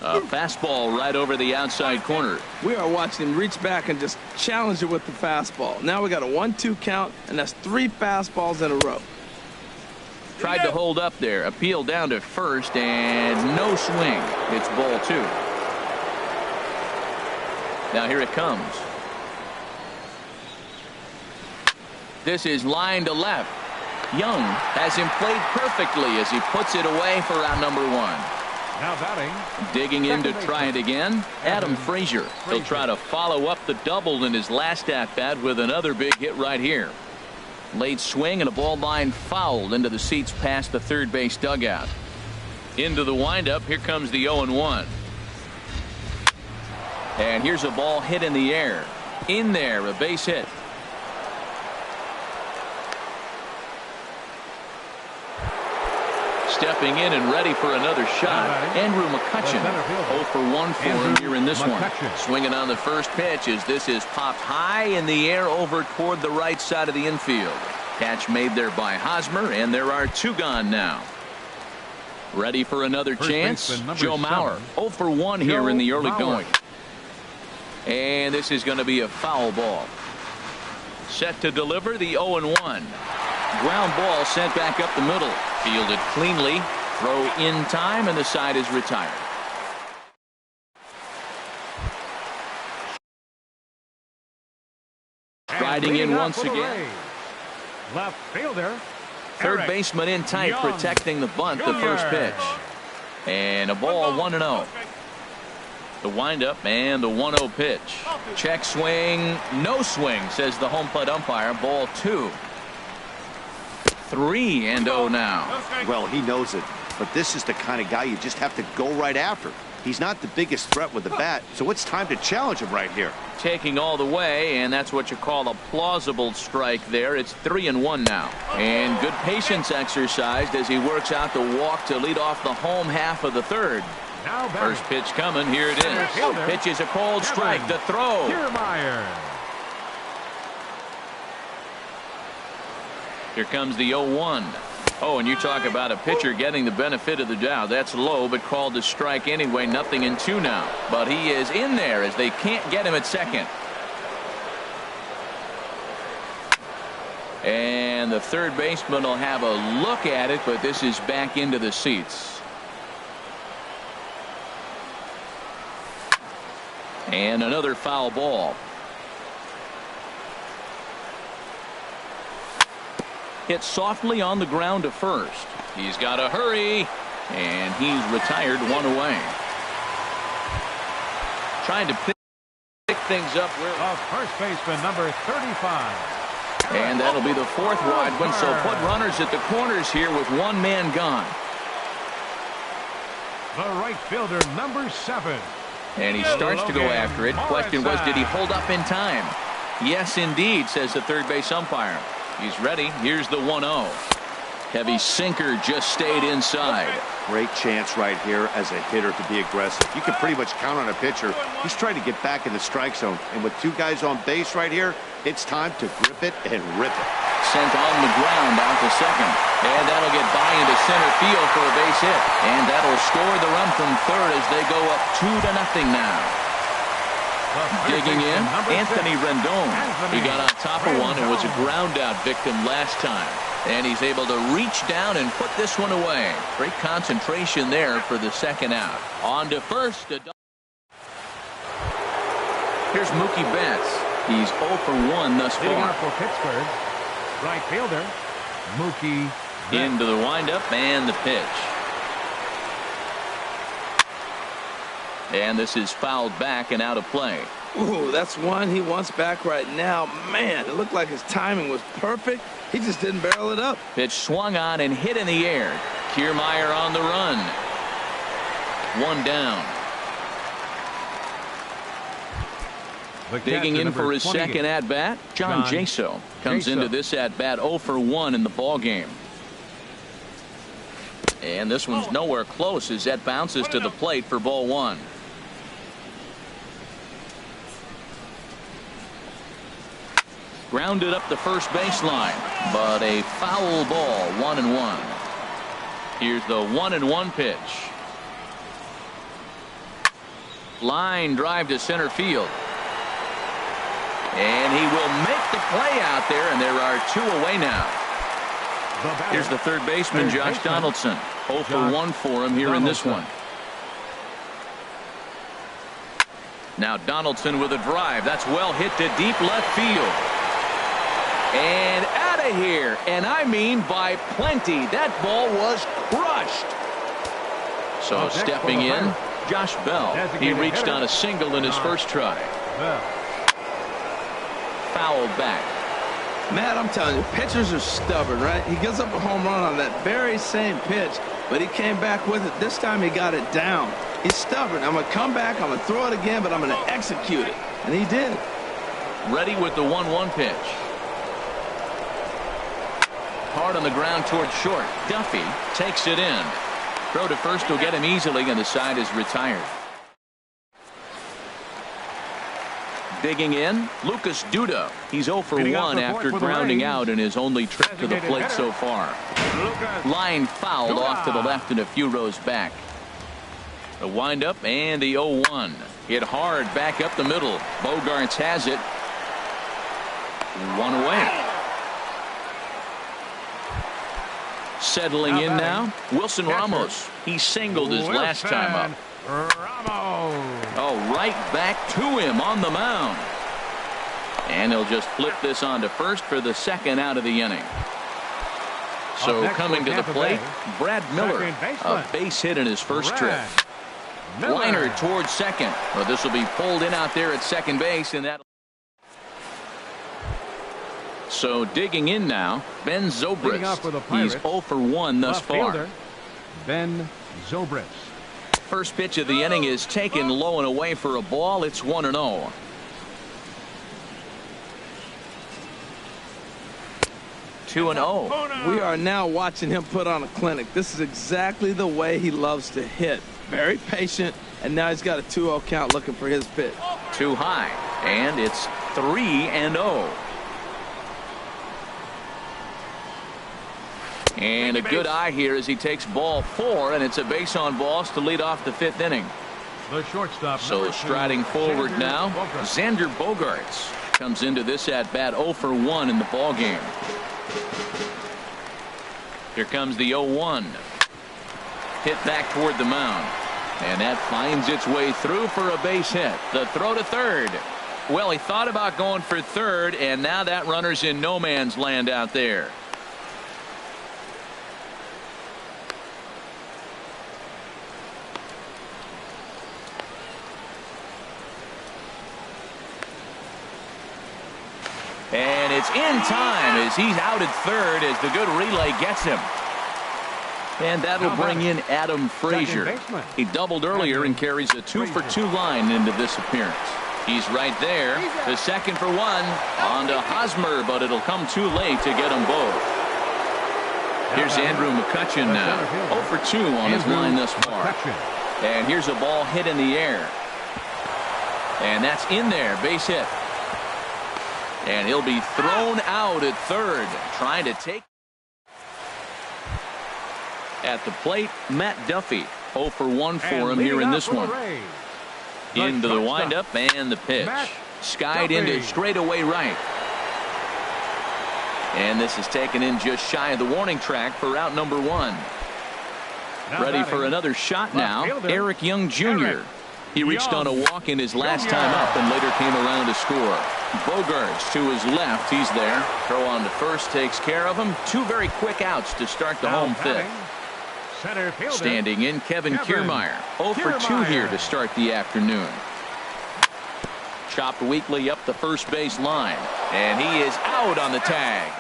A fastball right over the outside corner. We are watching him reach back and just challenge it with the fastball. Now we got a 1-2 count, and that's 3 fastballs in a row. Tried to hold up there. Appeal down to first, and no swing. It's ball 2. Now here it comes. This is line to left. Young has him played perfectly as he puts it away for out number 1. Now batting. Digging in to try it again, Adam Frazier. He'll try to follow up the double in his last at-bat with another big hit right here. Late swing and a ball line fouled into the seats past the third base dugout. Into the windup. Here comes the 0-1. And here's a ball hit in the air. In there, a base hit. Stepping in and ready for another shot, Andrew McCutchen. 0 for 1 for him here in this one. Swinging on the first pitch as this is popped high in the air over toward the right side of the infield. Catch made there by Hosmer, and there are 2 gone now. Ready for another chance, Joe Mauer. 0 for 1 here in the early going. And this is going to be a foul ball. Set to deliver the 0-1. Ground ball sent back up the middle. Fielded cleanly. Throw in time, and the side is retired. Riding in once again. Left fielder. Third baseman in tight, protecting the bunt, the first pitch. And a ball 1-0. The windup and the 1-0 pitch. Check swing. No swing, says the home plate umpire. Ball 2. 3-0 now. Well, he knows it, but this is the kind of guy you just have to go right after. He's not the biggest threat with the bat, so it's time to challenge him right here. Taking all the way, and that's what you call a plausible strike there. It's 3-1 now. And good patience exercised as he works out the walk to lead off the home half of the third. First pitch coming. Here it is. Pitch is a cold strike. The throw. Here comes the 0-1. Oh, and you talk about a pitcher getting the benefit of the doubt. That's low, but called to strike anyway. 0-2 now. But he is in there as they can't get him at second. And the third baseman will have a look at it, but this is back into the seats. And another foul ball. Hit softly on the ground to first. He's got to hurry, and he's retired 1 away. Trying to pick things up. First baseman number 35. And that'll be the 4th wide one, so put runners at the corners here with 1 man gone. The right fielder number 7. And he starts to go after it. Question was, did he hold up in time? Yes, indeed, says the third base umpire. He's ready. Here's the 1-0. Heavy sinker just stayed inside. Great chance right here as a hitter to be aggressive. You can pretty much count on a pitcher. He's trying to get back in the strike zone. And with 2 guys on base right here, it's time to grip it and rip it. Sent on the ground out to second. And that'll get by into center field for a base hit. And that'll score the run from third as they go up 2-0 now. Digging in, Anthony Rendon. He got on top of one and was a ground out victim last time. And he's able to reach down and put this one away. Great concentration there for the second out. On to first. Here's Mookie Betts. He's 0 for 1 thus far. For Pittsburgh, right fielder Mookie Betts. Into the windup and the pitch. And this is fouled back and out of play. Ooh, that's one he wants back right now. Man, it looked like his timing was perfect. He just didn't barrel it up. Pitch swung on and hit in the air. Kiermaier on the run. 1 down. Digging in for his second at-bat, John Jaso comes into this at-bat 0 for 1 in the ballgame. And this one's nowhere close as that bounces to the plate for ball 1. Grounded up the first baseline, but a foul ball, 1-1. Here's the 1-1 pitch. Line drive to center field. And he will make the play out there, and there are 2 away now. Here's the third baseman, Josh Donaldson. 0 for 1 for him here in this one. Now Donaldson with a drive. That's well hit to deep left field. And out of here. And I mean by plenty. That ball was crushed. So stepping in, Josh Bell. He reached on a single in his first try. Fouled back. Matt, I'm telling you, pitchers are stubborn, right? He gives up a home run on that very same pitch, but he came back with it. This time he got it down. He's stubborn. I'm going to come back, I'm going to throw it again, but I'm going to execute it. And he did. Ready with the 1-1 pitch. Hard on the ground towards short. Duffy takes it in. Throw to first will get him easily, and the side is retired. Digging in, Lucas Duda. He's 0 for 1 after grounding out in his only trip to the plate so far. Line fouled off to the left and a few rows back. The windup and the 0-1. Hit hard back up the middle. Bogarts has it. One away. Settling in now, Wilson Ramos. He singled his last time up. Oh, right back to him on the mound. And he'll just flip this on to first for the second out of the inning. So coming to the plate, Brad Miller. A base hit in his first trip. Liner towards second. Well, this will be pulled in out there at second base, and that. So digging in now, Ben Zobrist. He's 0 for 1 thus far. Ben Zobrist. First pitch of the inning is taken low and away for a ball. It's 1-0. We are now watching him put on a clinic. This is exactly the way he loves to hit. Very patient, and now he's got a 2-0 count looking for his pitch. Too high, and it's 3-0. And a good eye here as he takes ball 4, and it's a base on balls to lead off the 5th inning. The shortstop. So striding forward now, Xander Bogaerts comes into this at bat 0 for 1 in the ball game. Here comes the 0-1. Hit back toward the mound, and that finds its way through for a base hit. The throw to third. Well, he thought about going for third, and now that runner's in no man's land out there. And it's in time as he's out at third as the good relay gets him. And that'll bring in Adam Frazier. He doubled earlier and carries a 2 for 2 line into this appearance. He's right there. The second for 1 on to Hosmer, but it'll come too late to get them both. Here's Andrew McCutchen now. 0 for 2 on his line thus far. And here's a ball hit in the air. And that's in there. Base hit. And he'll be thrown out at third, trying to take. At the plate, Matt Duffy. 0 for 1 for him here in this one. Into the windup and the pitch. Skied into straightaway right. And this is taken in just shy of the warning track for out number 1. Ready for another shot now, Eric Young Jr. He reached on a walk in his last time up and later came around to score. Bogaerts to his left. He's there. Throw on to first takes care of him. 2 very quick outs to start the home 5th. Standing in, Kevin Kiermaier. 0 for 2 here to start the afternoon. Chopped weakly up the first base line. And he is out on the tag.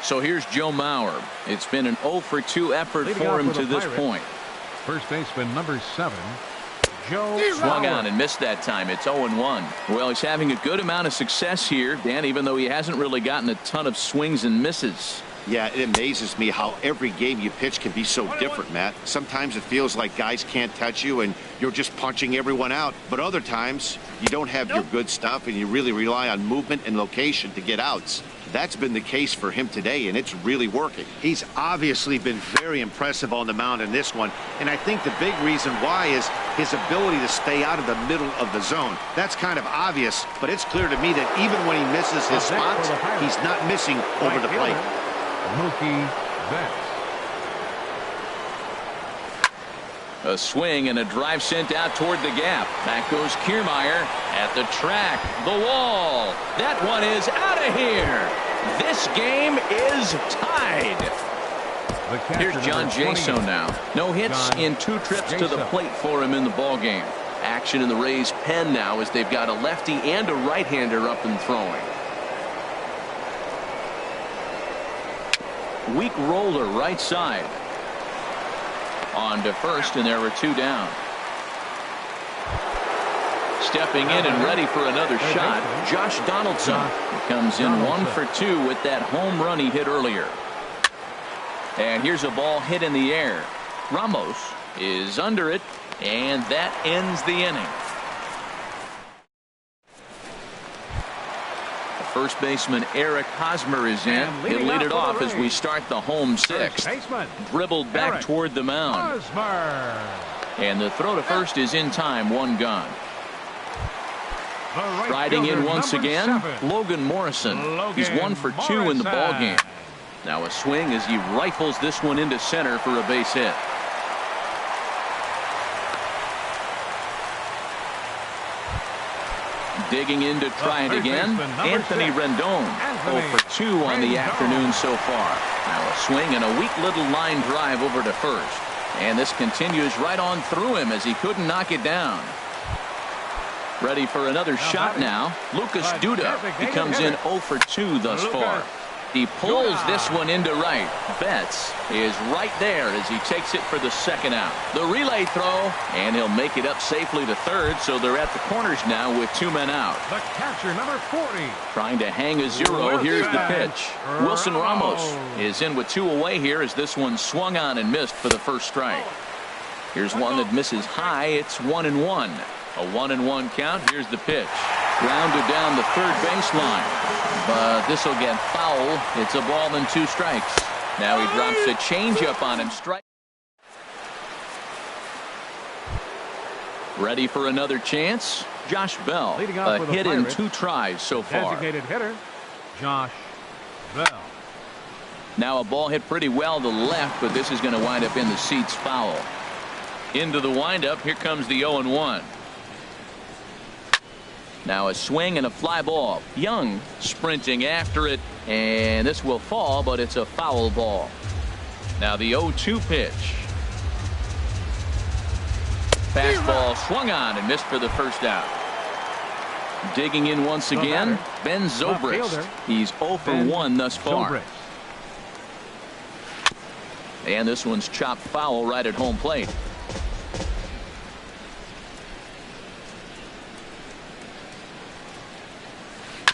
So here's Joe Mauer. It's been an 0 for 2 effort for him to this point. First baseman number 7, Joe Swung Mauer. on and missed that time. It's 0-1. Well, he's having a good amount of success here, Dan, even though he hasn't really gotten a ton of swings and misses. Yeah, it amazes me how every game you pitch can be so different, Matt. Sometimes it feels like guys can't touch you and you're just punching everyone out. But other times, you don't have your good stuff and you really rely on movement and location to get outs. That's been the case for him today, and it's really working. He's obviously been very impressive on the mound in this one, and I think the big reason why is his ability to stay out of the middle of the zone. That's kind of obvious, but it's clear to me that even when he misses his spots, he's not missing over the plate. Mookie Betts. A swing and a drive sent out toward the gap. Back goes Kiermaier at the track. The wall. That one is out of here. This game is tied. Here's John Jaso now. No hits in 2 trips to the plate for him in the ballgame. Action in the Rays' pen now as they've got a lefty and a right-hander up and throwing. Weak roller right side. On to first, and there were 2 down. Stepping in and ready for another shot, Josh Donaldson. He comes in 1 for 2 with that home run he hit earlier. And here's a ball hit in the air. Ramos is under it, and that ends the inning. First baseman Eric Hosmer is in. He'll lead it off as we start the home 6th. Dribbled back toward the mound. And the throw to first is in time. 1 gone. Riding in once again, Logan Morrison. He's 1 for 2 in the ballgame. Now a swing as he rifles this one into center for a base hit. Digging in to try it again, Anthony Rendon. 0 for 2 on the afternoon so far. Now a swing and a weak little line drive over to first. And this continues right on through him as he couldn't knock it down. Ready for another shot now. Lucas Duda. He comes in 0 for 2 thus far. He pulls this one into right. Betts is right there as he takes it for the 2nd out. The relay throw, and he'll make it up safely to third, so they're at the corners now with 2 men out. The catcher, number 40. Trying to hang a 0. Here's the pitch. Wilson Ramos is in with 2 away here as this one swung on and missed for the first strike. Here's one that misses high. It's 1-1. A 1-1 count. Here's the pitch. Grounded down the third baseline. But this will get foul. It's a ball and 2 strikes. Now he drops a changeup on him. Strike. Ready for another chance. Josh Bell. A hit in 2 tries so far. Designated hitter, Josh Bell. Now a ball hit pretty well to the left, but this is going to wind up in the seats foul. Into the windup. Here comes the 0-1. Now a swing and a fly ball. Young sprinting after it, and this will fall, but it's a foul ball. Now the 0-2 pitch. Fastball swung on and missed for the first out. Digging in once again, Ben Zobrist. He's 0 for 1 thus far. And this one's chopped foul right at home plate.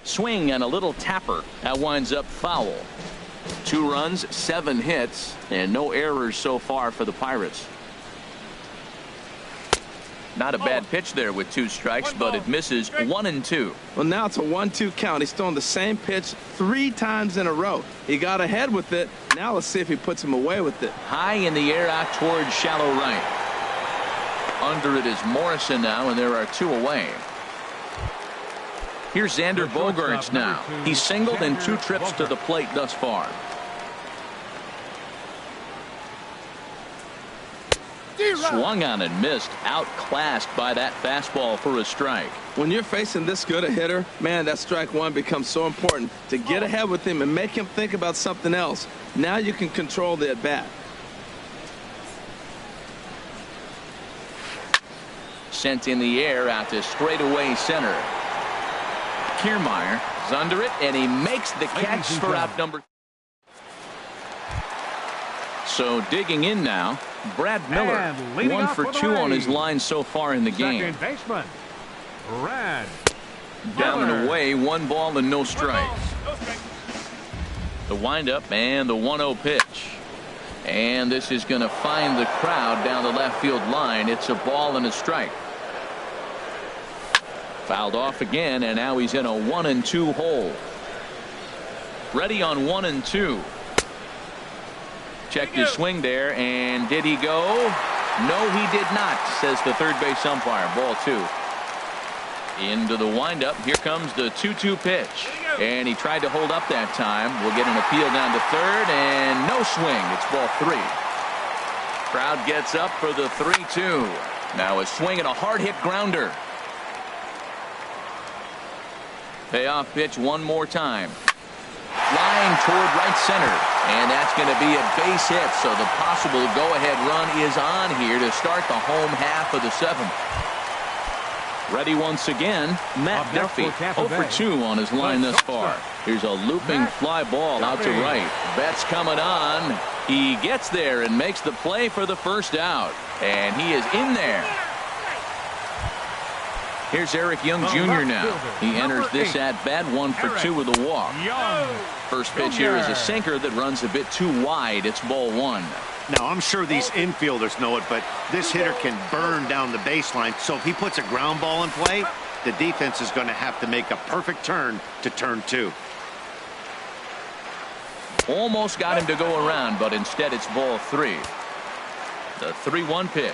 Swing and a little tapper. That winds up foul. 2 runs, 7 hits, and no errors so far for the Pirates. Not a bad pitch there with 2 strikes, but it misses 1-2. Well, now it's a 1-2 count. He's throwing the same pitch 3 times in a row. He got ahead with it. Now let's see if he puts him away with it. High in the air out toward shallow right. Under it is Morrison now, and there are 2 away. Here's Xander Bogaerts now. He's singled in 2 trips to the plate thus far. Swung on and missed. Outclassed by that fastball for a strike. When you're facing this good a hitter, man, that strike 1 becomes so important to get ahead with him and make him think about something else. Now you can control the at-bat. Sent in the air out to straightaway center. Kiermaier is under it, and he makes the catch for out number. So digging in now, Brad Miller, 1 for 2 on his line so far in the game. Second baseman, Brad Down and away, 1 ball and no strikes. The windup and the 1-0 pitch. And this is going to find the crowd down the left field line. It's a ball and a strike. Fouled off again, and now he's in a 1-2 hole. Ready on 1-2. Checked his swing there, and did he go? No, he did not, says the third base umpire. Ball 2. Into the windup. Here comes the 2-2 pitch. And he tried to hold up that time. We'll get an appeal down to third, and no swing. It's ball 3. Crowd gets up for the 3-2. Now a swing and a hard hit grounder. Payoff pitch one more time. Flying toward right center. And that's going to be a base hit. So the possible go-ahead run is on here to start the home half of the 7th. Ready once again, Matt Duffy. 0 for 2 on his line thus far. Here's a looping fly ball out to right. Betts coming on. He gets there and makes the play for the first out. And he is in there. Here's Eric Young Jr. now. He enters this at bat 1 for 2 with a walk. First pitch here is a sinker that runs a bit too wide. It's ball 1. Now, I'm sure these infielders know it, but this hitter can burn down the baseline. So if he puts a ground ball in play, the defense is going to have to make a perfect turn to turn 2. Almost got him to go around, but instead it's ball 3. The 3-1 pitch.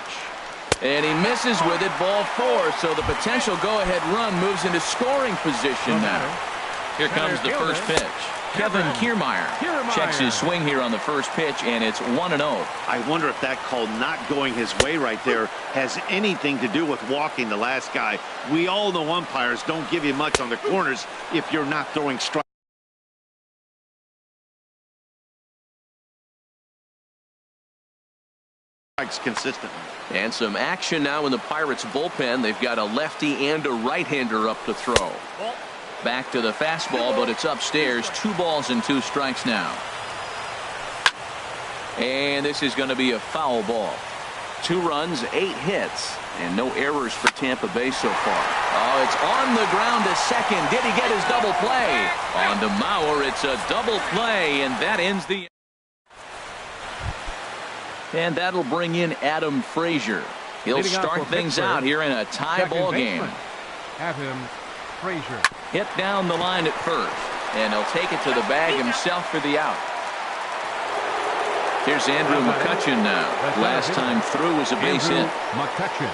And he misses with it, ball 4. So the potential go-ahead run moves into scoring position now. Here comes the first pitch. Kevin Kiermaier checks his swing here on the first pitch, and it's 1-0. I wonder if that call not going his way right there has anything to do with walking the last guy. We all know umpires don't give you much on the corners if you're not throwing strikes consistently. And some action now in the Pirates bullpen. They've got a lefty and a right-hander up to throw. Back to the fastball, but it's upstairs. 2 balls and 2 strikes now. And this is going to be a foul ball. 2 runs, 8 hits, and no errors for Tampa Bay so far. Oh, it's on the ground to second. Did he get his double play? On to Mauer, it's a double play, and that ends the... And that'll bring in Adam Frazier. He'll start things out here in a tie ball game. Adam Frazier. Hit down the line at first, and he'll take it to the bag himself for the out. Here's Andrew McCutchen now. Last time through was a base hit. McCutchen.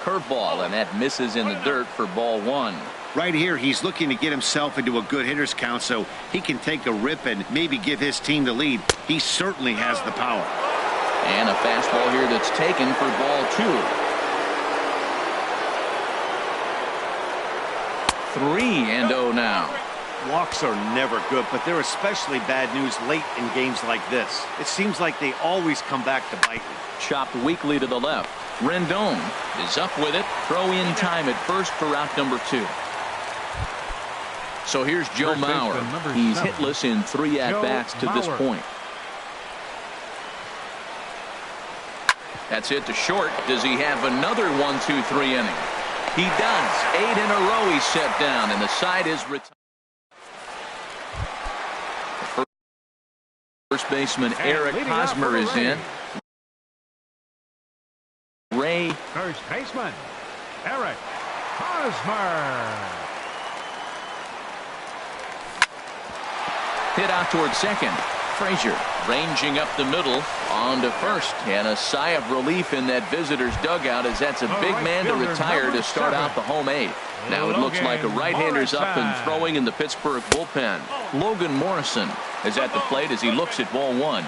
Curveball, and that misses in the dirt for ball 1. Right here, he's looking to get himself into a good hitter's count so he can take a rip and maybe give his team the lead. He certainly has the power. And a fastball here that's taken for ball 2. 3-0 now. Walks are never good, but they're especially bad news late in games like this. It seems like they always come back to bite me. Chopped weakly to the left. Rendon is up with it. Throw in time at first for out number 2. So here's Joe Mauer. He's hitless in 3 at-bats to this point. That's hit to short. Does he have another 1-2-3 inning? He does. 8 in a row he's set down, and the side is retired. First baseman Eric Hosmer is in. Ray. First baseman Eric Hosmer. Hit out toward second. Frazier ranging up the middle on to first, and a sigh of relief in that visitor's dugout as that's a big man to retire to start out the home 8th. Now it looks like a right-hander's up and throwing in the Pittsburgh bullpen. Logan Morrison is at the plate as he looks at ball 1.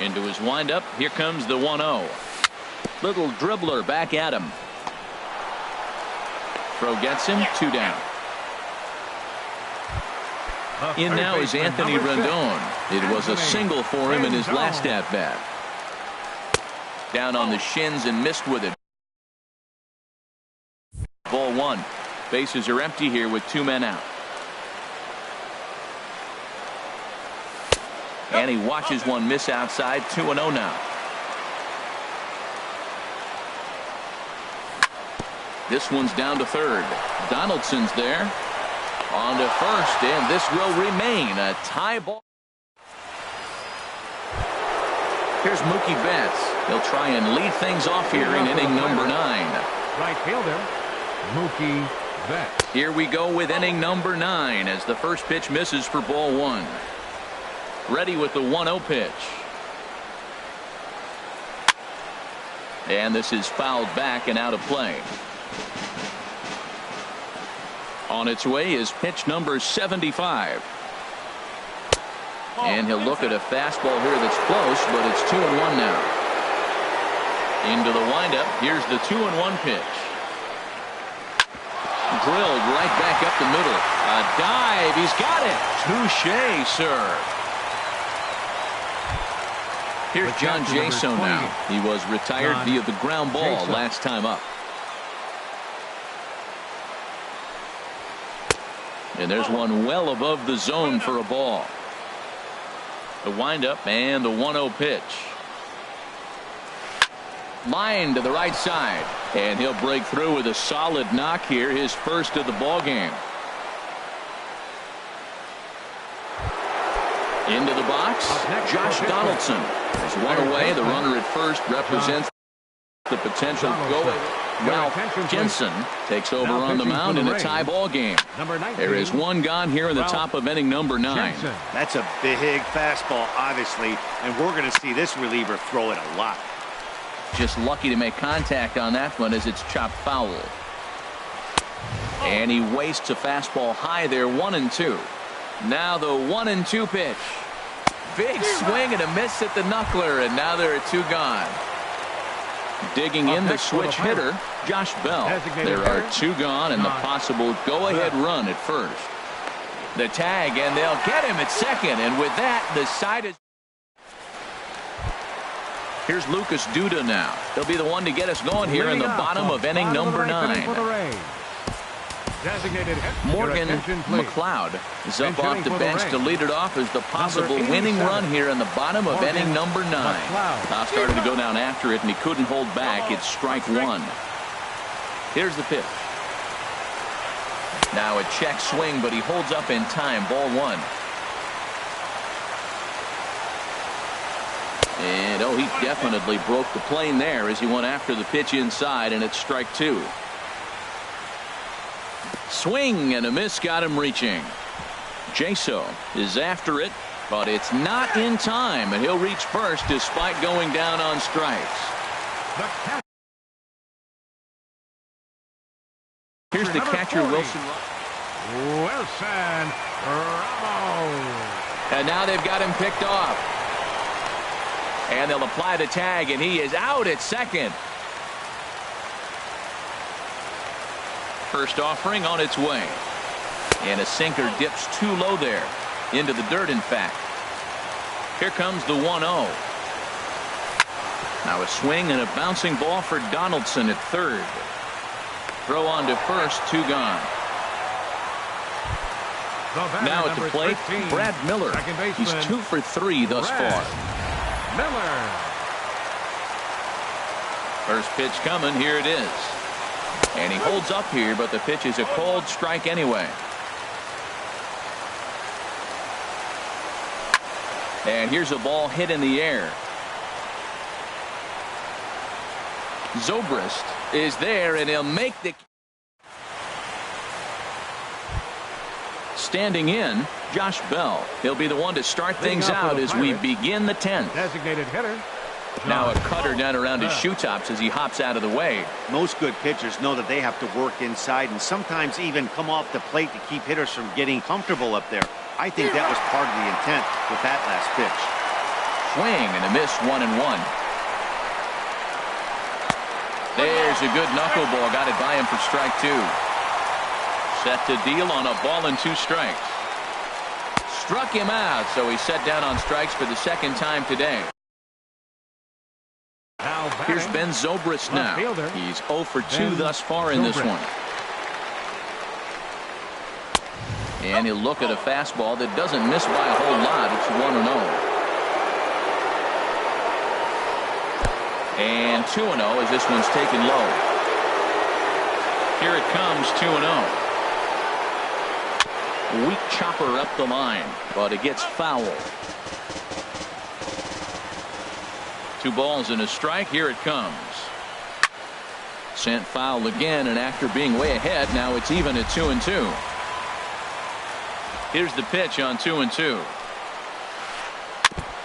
Into his windup. Here comes the 1-0. Little dribbler back at him. Throw gets him. 2 down. In now is Anthony Rendon. It was a single for him in his last at-bat. Down on the shins and missed with it. Ball 1. Bases are empty here with 2 men out. And he watches one miss outside. 2-0 now. This one's down to third. Donaldson's there. On to first, and this will remain a tie ball. Here's Mookie Betts. He'll try and lead things off here in inning number 9. Right fielder, Mookie Betts. Here we go with inning number 9 as the first pitch misses for ball 1. Ready with the 1-0 pitch. And this is fouled back and out of play. On its way is pitch number 75. And he'll look at a fastball here that's close, but it's 2-1 now. Into the windup. Here's the 2-1 pitch. Drilled right back up the middle. A dive. He's got it. Touche, sir. Here's John Jaso now. He was retired via the ground ball last time up. And there's one well above the zone for a ball. The windup and the 1-0 pitch. Line to the right side. And he'll break through with a solid knock here, his first of the ball game. Into the box, Josh Donaldson. There's one away. The runner at first represents the potential go. Ralph Jensen takes over on the mound in a tie ball game. There is one gone here in the top of inning number 9. That's a big fastball, obviously, and we're going to see this reliever throw it a lot. Just lucky to make contact on that one as it's chopped foul. And he wastes a fastball high there, 1-2. Now the 1-2 pitch. Big swing and a miss at the knuckler, and now there are 2 gone. Digging in the switch hitter, Josh Bell. There are 2 gone and the possible go-ahead run at first. The tag, and they'll get him at second, and with that, the side is. Here's Lucas Duda now. He'll be the one to get us going here in the bottom of inning number 9. Morgan McLeod is up off the bench to lead it off as the possible winning run here in the bottom of inning number 9. Now started to go down after it, and he couldn't hold back. It's strike 1. Here's the pitch. Now a check swing, but he holds up in time. Ball 1. And oh, he definitely broke the plane there as he went after the pitch inside, and it's strike 2. Swing and a miss got him reaching. Jaso is after it, but it's not in time, and he'll reach first despite going down on strikes. Here's the catcher, Wilson. Wilson Ramos. And now they've got him picked off. And they'll apply the tag, and he is out at second. First offering on its way. And a sinker dips too low there. Into the dirt, in fact. Here comes the 1-0. Now a swing and a bouncing ball for Donaldson at third. Throw on to first, 2 gone. Now at the plate, Brad Miller. He's 2 for 3 thus far. Miller. First pitch coming. Here it is. And he holds up here, but the pitch is a called strike anyway. And here's a ball hit in the air. Zobrist is there, and he'll make the. Standing in, Josh Bell. He'll be the one to start things out as we begin the 10th. Designated hitter. Now a cutter down around his shoe tops as he hops out of the way. Most good pitchers know that they have to work inside and sometimes even come off the plate to keep hitters from getting comfortable up there. I think that was part of the intent with that last pitch. Swing and a miss, 1-1. There's a good knuckleball. Got it by him for strike 2. Set to deal on a ball and 2 strikes. Struck him out, so he's set down on strikes for the second time today. Here's Ben Zobrist now. He's 0 for 2 thus far in this one. And he'll look at a fastball that doesn't miss by a whole lot. It's 1-0. And 2-0 as this one's taken low. Here it comes, 2-0. Weak chopper up the line, but it gets foul. 2 balls and a strike. Here it comes. Sent foul again, and after being way ahead, now it's even at 2-2. Here's the pitch on 2-2.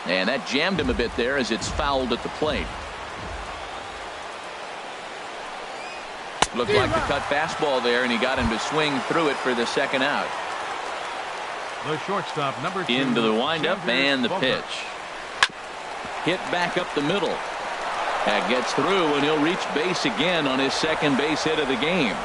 And that jammed him a bit there as it's fouled at the plate. Looked like the cut fastball there, and he got him to swing through it for the second out. The shortstop, number 2. Into the windup and the pitch. Hit back up the middle. That gets through, and he'll reach base again on his second base hit of the game.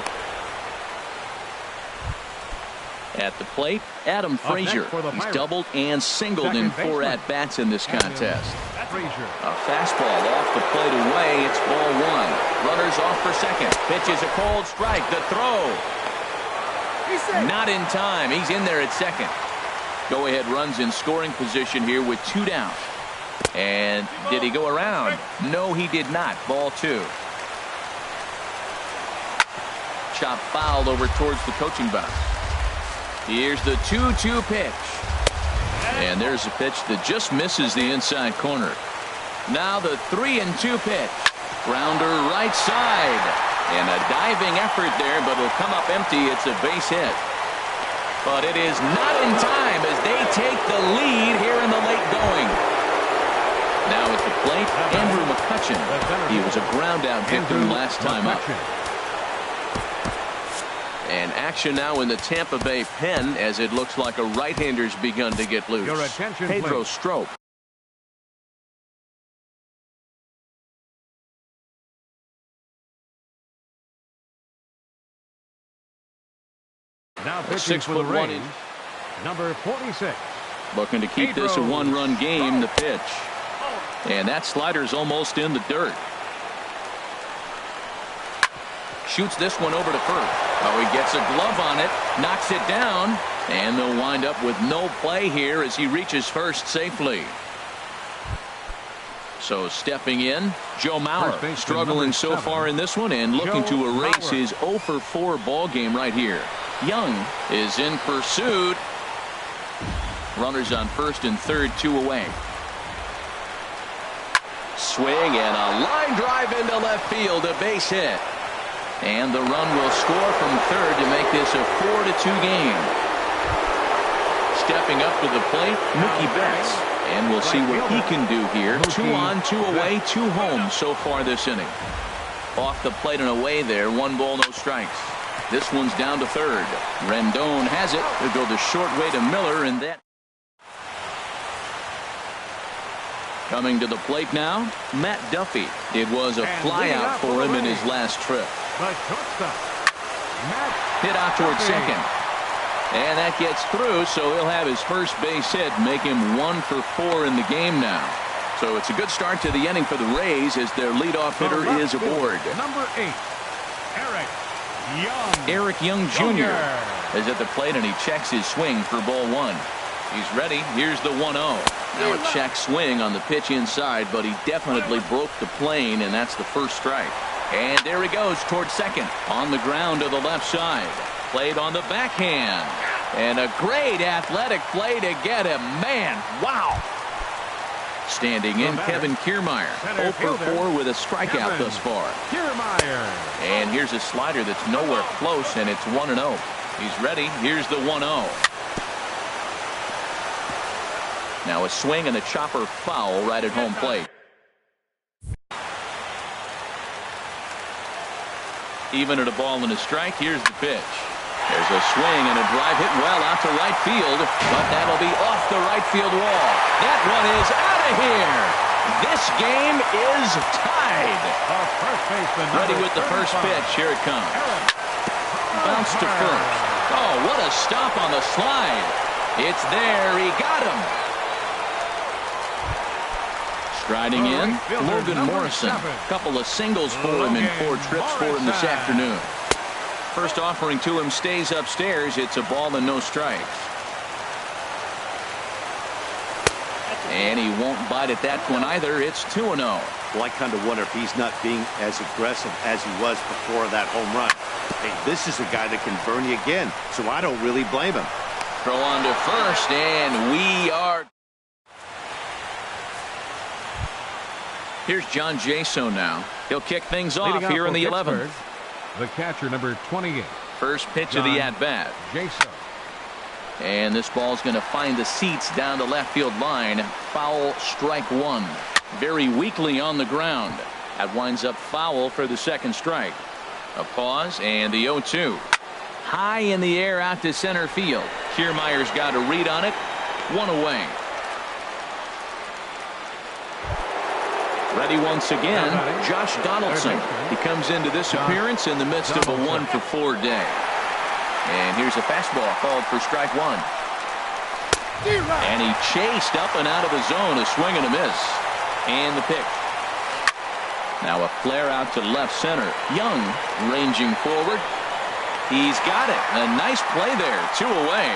At the plate, Adam Frazier. He's doubled and singled in 4 at-bats in this contest. A fastball off the plate away. It's ball 1. Runners off for second. Pitch is a cold strike. The throw. Not in time. He's in there at second. Go-ahead runs in scoring position here with 2 down. And did he go around? No, he did not. Ball 2. Chop fouled over towards the coaching box. Here's the 2-2 pitch. And there's a pitch that just misses the inside corner. Now the 3-2 pitch. Grounder right side. And a diving effort there, but it'll come up empty. It's a base hit. But it is not in time as they take the lead here in the late going. Now at the plate, Andrew McCutchen. He was a ground out victim last time up. And action now in the Tampa Bay pen as it looks like a right-hander's begun to get loose. Your attention, Pedro please. Strop. Now pitching for the Rays, number 46. Looking to keep this a 1-run game. The pitch. And that slider's almost in the dirt. Shoots this one over to first. Oh, he gets a glove on it, knocks it down, and they'll wind up with no play here as he reaches first safely. So stepping in, Joe Mauer, struggling so far in this one and looking to erase his 0-for-4 ball game right here. Young is in pursuit. Runners on first and third, 2 away. Swing and a line drive into left field, a base hit. And the run will score from third to make this a 4-2 game. Stepping up to the plate, Mookie Betts. And we'll see what he can do here. 2 on, 2 away, 2 home so far this inning. Off the plate and away there. 1 ball, no strikes. This one's down to third. Rendon has it. They'll go the short way to Miller, and that. Coming to the plate now, Matt Duffy. It was a flyout for him in his last trip. Hit out towards second. And that gets through, so he'll have his first base hit, make him 1 for 4 in the game now. So it's a good start to the inning for the Rays as their leadoff hitter is aboard. Number 8, Eric Young. Eric Young Jr. is at the plate, and he checks his swing for ball 1. He's ready. Here's the 1-0. Now a check swing on the pitch inside, but he definitely broke the plane, and that's the first strike. And there he goes towards second. On the ground to the left side. Played on the backhand. And a great athletic play to get him. Man, wow. Standing in, Kevin Kiermaier. 0 for 4 with a strikeout thus far. Kiermaier. And here's a slider that's nowhere close, and it's 1-0. He's ready. Here's the 1-0. Now a swing and a chopper foul right at home plate. Even at a ball and a strike. Here's the pitch. There's a swing and a drive hit well out to right field, but that'll be off the right field wall. That one is out of here. This game is tied. Ready with the first pitch. Here it comes. Bounce to first. Oh, what a stop on the slide. It's there. He got him. Striding in, Logan Morrison. A couple of singles for him and 4 trips for him this afternoon. First offering to him stays upstairs. It's a ball and no strikes. And he won't bite at that one either. It's 2-0. Well, I kind of wonder if he's not being as aggressive as he was before that home run. Hey, this is a guy that can burn you again, so I don't really blame him. Throw on to first, and we are. Here's John Jaso now. He'll kick things off here in the 11th. The catcher, number 28. First pitch of the at-bat. Jaso. And this ball's going to find the seats down the left field line. Foul, strike one. Very weakly on the ground. That winds up foul for the second strike. A pause, and the 0-2. High in the air out to center field. Kiermaier's got a read on it. One away. Ready once again, Josh Donaldson. He comes into this appearance in the midst of a 1-for-4 day. And here's a fastball called for strike one. And he chased up and out of the zone, a swing and a miss. And the pitch. Now a flare out to left center. Young ranging forward. He's got it. A nice play there. 2 away.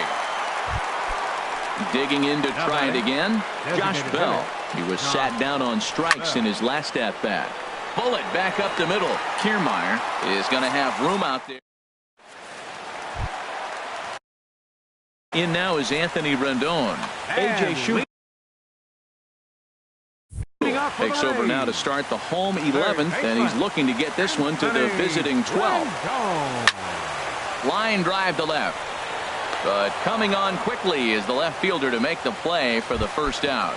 Digging in to try it again. Josh Bell. He was sat down on strikes in his last at-bat. Bullet back up the middle. Kiermaier is going to have room out there. In now is Anthony Rendon. A.J. Shute takes over now to start the home 11th, and he's looking to get this one to the visiting 12th. Line drive to left. But coming on quickly is the left fielder to make the play for the first out.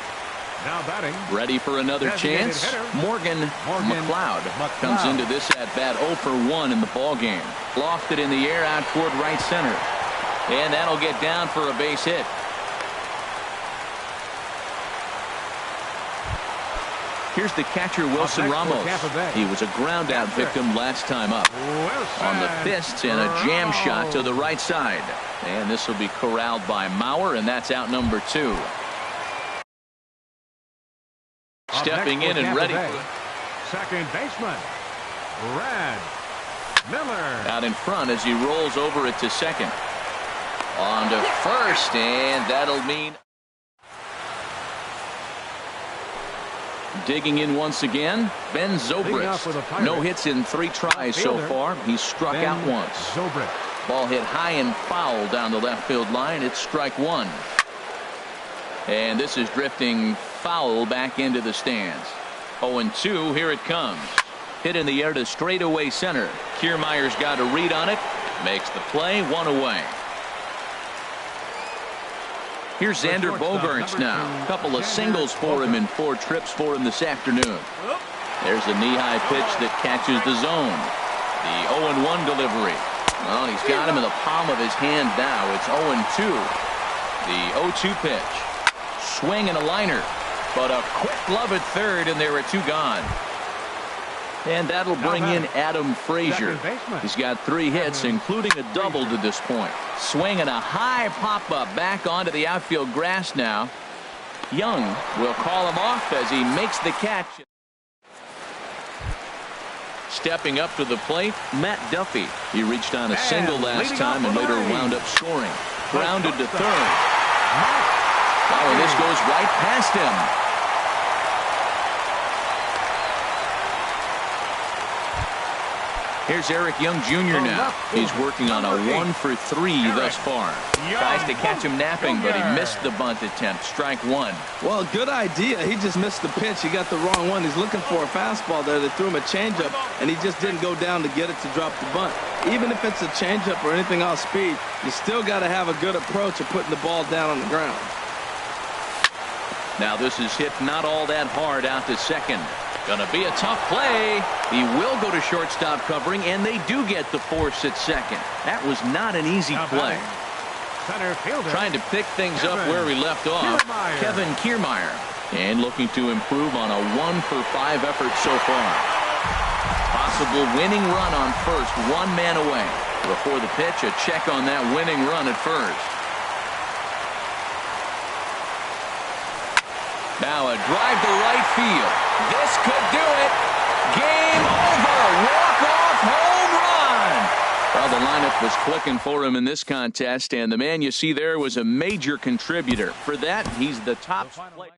Now batting. Ready for another chance. Morgan McLeod comes into this at-bat 0 for 1 in the ball game. Lofted in the air out toward right center. And that'll get down for a base hit. Here's the catcher, Wilson Ramos. He was a ground out victim last time up. On the fists and a jam shot to the right side. And this will be corralled by Mauer, and that's out number 2. Stepping in and ready. Second baseman, Brad Miller. Out in front as he rolls over it to second. On to first, and that'll mean. Digging in once again, Ben Zobrist. No hits in 3 tries so far. He's struck out once. Ball hit high and foul down the left field line. It's strike one. And this is drifting foul back into the stands. 0-2, here it comes. Hit in the air to straightaway center. Kiermaier's got a read on it. Makes the play, 1 away. Here's Xander Bogaerts now. A couple of singles for him in 4 trips for him this afternoon. There's a knee-high pitch that catches the zone. The 0-1 delivery. Well, he's got him in the palm of his hand now. It's 0-2. The 0-2 pitch. Swing and a liner. But a quick glove at third, and there are 2 gone. And that'll bring in Adam Frazier. He's got 3 hits, including a double to this point. Swing and a high pop-up back onto the outfield grass now. Young will call him off as he makes the catch. Stepping up to the plate, Matt Duffy. He reached on a single last time and later wound up scoring. Grounded to third. Oh, and this goes right past him. Here's Eric Young Jr. now. He's working on a 1 for 3 thus far. Tries to catch him napping, but he missed the bunt attempt. Strike one. Well, good idea. He just missed the pitch. He got the wrong one. He's looking for a fastball there. They threw him a changeup, and he just didn't go down to get it to drop the bunt. Even if it's a changeup or anything off speed, you still got to have a good approach of putting the ball down on the ground. Now this is hit not all that hard out to second. Gonna be a tough play. He will go to shortstop covering, and they do get the force at second. That was not an easy play. Trying to pick things up where he left off. Kevin Kiermaier. And looking to improve on a 1 for 5 effort so far. Possible winning run on first, 1 man away. Before the pitch, a check on that winning run at first. Now a drive to right field. This could do it. Game over. Walk-off home run. Well, the lineup was clicking for him in this contest, and the man you see there was a major contributor. For that, he's the top player.